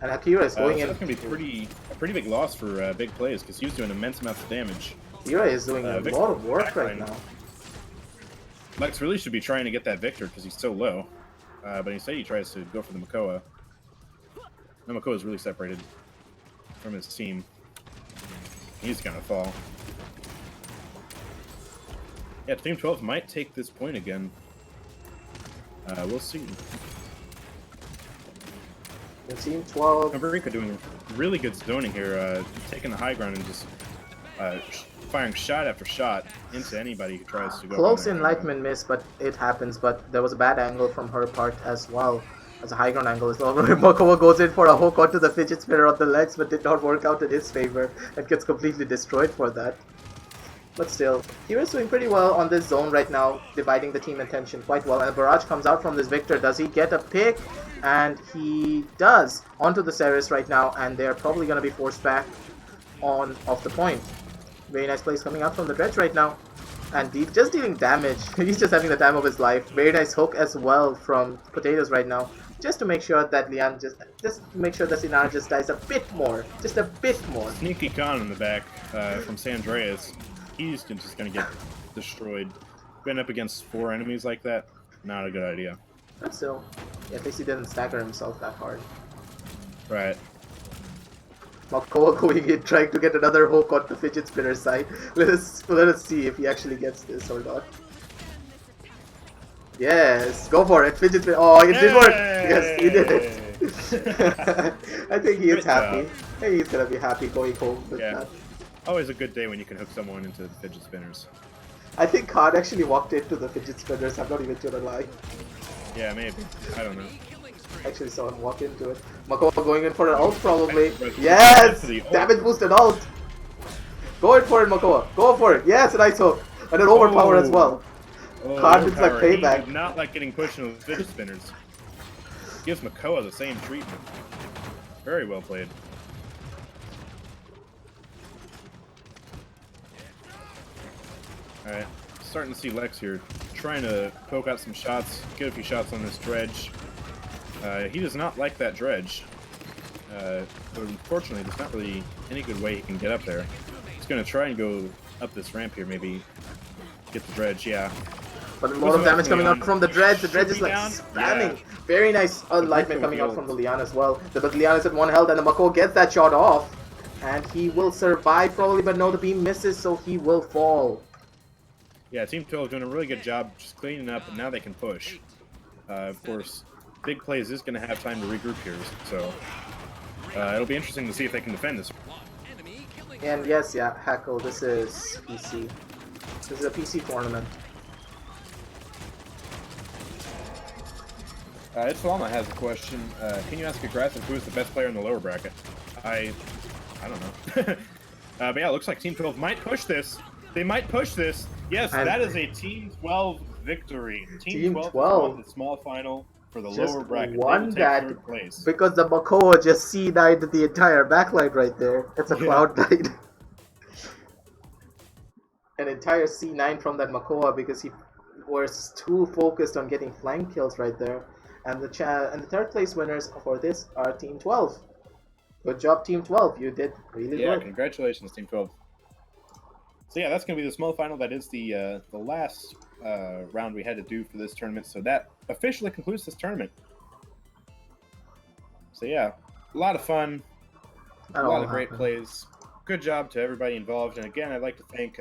And Akira is going in. That's going to be a pretty big loss for Big Plays because he was doing immense amounts of damage. Ira is doing a Victor lot of work right backline. now. Lex really should be trying to get that Victor because he's so low. But instead he tries to go for the Makoa. The Makoa is really separated from his team. He's gonna fall. Yeah, Team 12 might take this point again. We'll see. And Team 12. America doing really good zoning here, taking the high ground and just firing shot after shot into anybody who tries to go. Close enlightenment miss, but it happens. But there was a bad angle from her part as well. As a high ground angle as well. Makoa goes in for a hook onto the fidget spinner on the legs, but did not work out in his favor and gets completely destroyed for that. But still, Kira's doing pretty well on this zone right now, dividing the team attention quite well. And Barrage comes out from this Victor. Does he get a pick? And he does onto the Ceres right now, and they're probably going to be forced back on off the point. Very nice plays coming out from the Dredge right now. And just dealing damage. He's just having the time of his life. Very nice hook as well from Potatoes right now. Just to make sure that Lian just to make sure that Sinara just dies a bit more. Just a bit more. Sneaky Khan in the back from Sandreas. He's just going to get destroyed. Going up against 4 enemies like that, not a good idea. But still, yeah, at least he didn't stagger himself that hard. Right. Makoa going in, trying to get another hook on the fidget spinner side. Let us see if he actually gets this or not. Yes, go for it, fidget spinner. Oh, it did work. Yes, he did it. I think he is happy. I think he's gonna be happy going home with that. Always a good day when you can hook someone into the fidget spinners. I think Khan actually walked into the fidget spinners. I'm not even gonna lie. Yeah, maybe. I don't know. I actually saw him walk into it. Makoa going in for an ult probably. Yes! Damage boosted ult! Go in for it, Makoa. Go for it. Yes, a nice hook. And an overpower as well. Khan is like payback. He did not like getting pushed into the fidget spinners. Gives Makoa the same treatment. Very well played. Alright, starting to see Lex here, trying to poke out some shots, get a few shots on this Dredge. He does not like that Dredge, but unfortunately there's not really any good way he can get up there. He's going to try and go up this ramp here, maybe get the Dredge, yeah. But a lot of damage coming out from the Dredge. The Dredge is like spamming. Yeah. Very nice enlightenment coming out from the Lian as well. The Lian is at 1 health and the Makoa gets that shot off. And he will survive probably, but no, the beam misses, so he will fall. Yeah, Team 12 doing a really good job just cleaning up, and now they can push. Of course, Big Plays is going to have time to regroup here, so it'll be interesting to see if they can defend this. And yes, yeah, Hackle, this is PC. This is a PC tournament. Itsalama has a question. Can you ask Aggressive who is the best player in the lower bracket? I don't know. But yeah, it looks like Team 12 might push this. They might push this. Yes, and that is a Team 12 victory. Team 12 won the small final for the lower bracket. Won that because the Makoa just C9'd the entire backline right there. That's a Cloud9. An entire C9 from that Makoa because he was too focused on getting flank kills right there. And the third place winners for this are Team 12. Good job, Team 12. You did really good. Yeah, congratulations, Team 12. So yeah, that's going to be the small final. That is the last round we had to do for this tournament. So that officially concludes this tournament. So yeah, a lot of fun, a lot of great plays. Good job to everybody involved. And again, I'd like to thank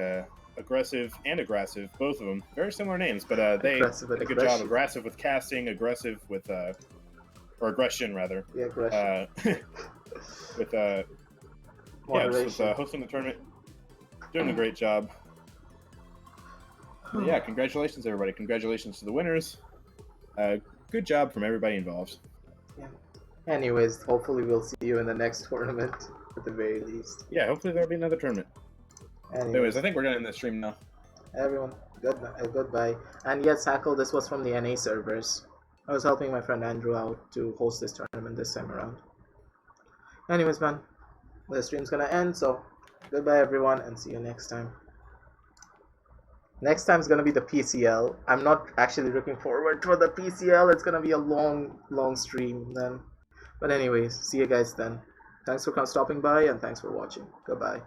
Aggressive and Aggressive, both of them. Very similar names, but they did a good job. Aggressive with casting, Aggressive with, or Aggression rather. Yeah, Aggression. With hosting the tournament. Doing a great job. But yeah, congratulations everybody. Congratulations to the winners. Good job from everybody involved. Yeah. Anyways, hopefully we'll see you in the next tournament at the very least. Yeah, hopefully there'll be another tournament. Anyways, I think we're gonna end the stream now. Everyone, goodbye. And yes, Hackle, this was from the NA servers. I was helping my friend Andrew out to host this tournament this time around. Anyways, man, the stream's gonna end, so goodbye everyone, and see you next time. Next time is gonna be the PCL. I'm not actually looking forward for the PCL. It's gonna be a long stream then. But anyways, see you guys then. Thanks for stopping by, and thanks for watching. Goodbye.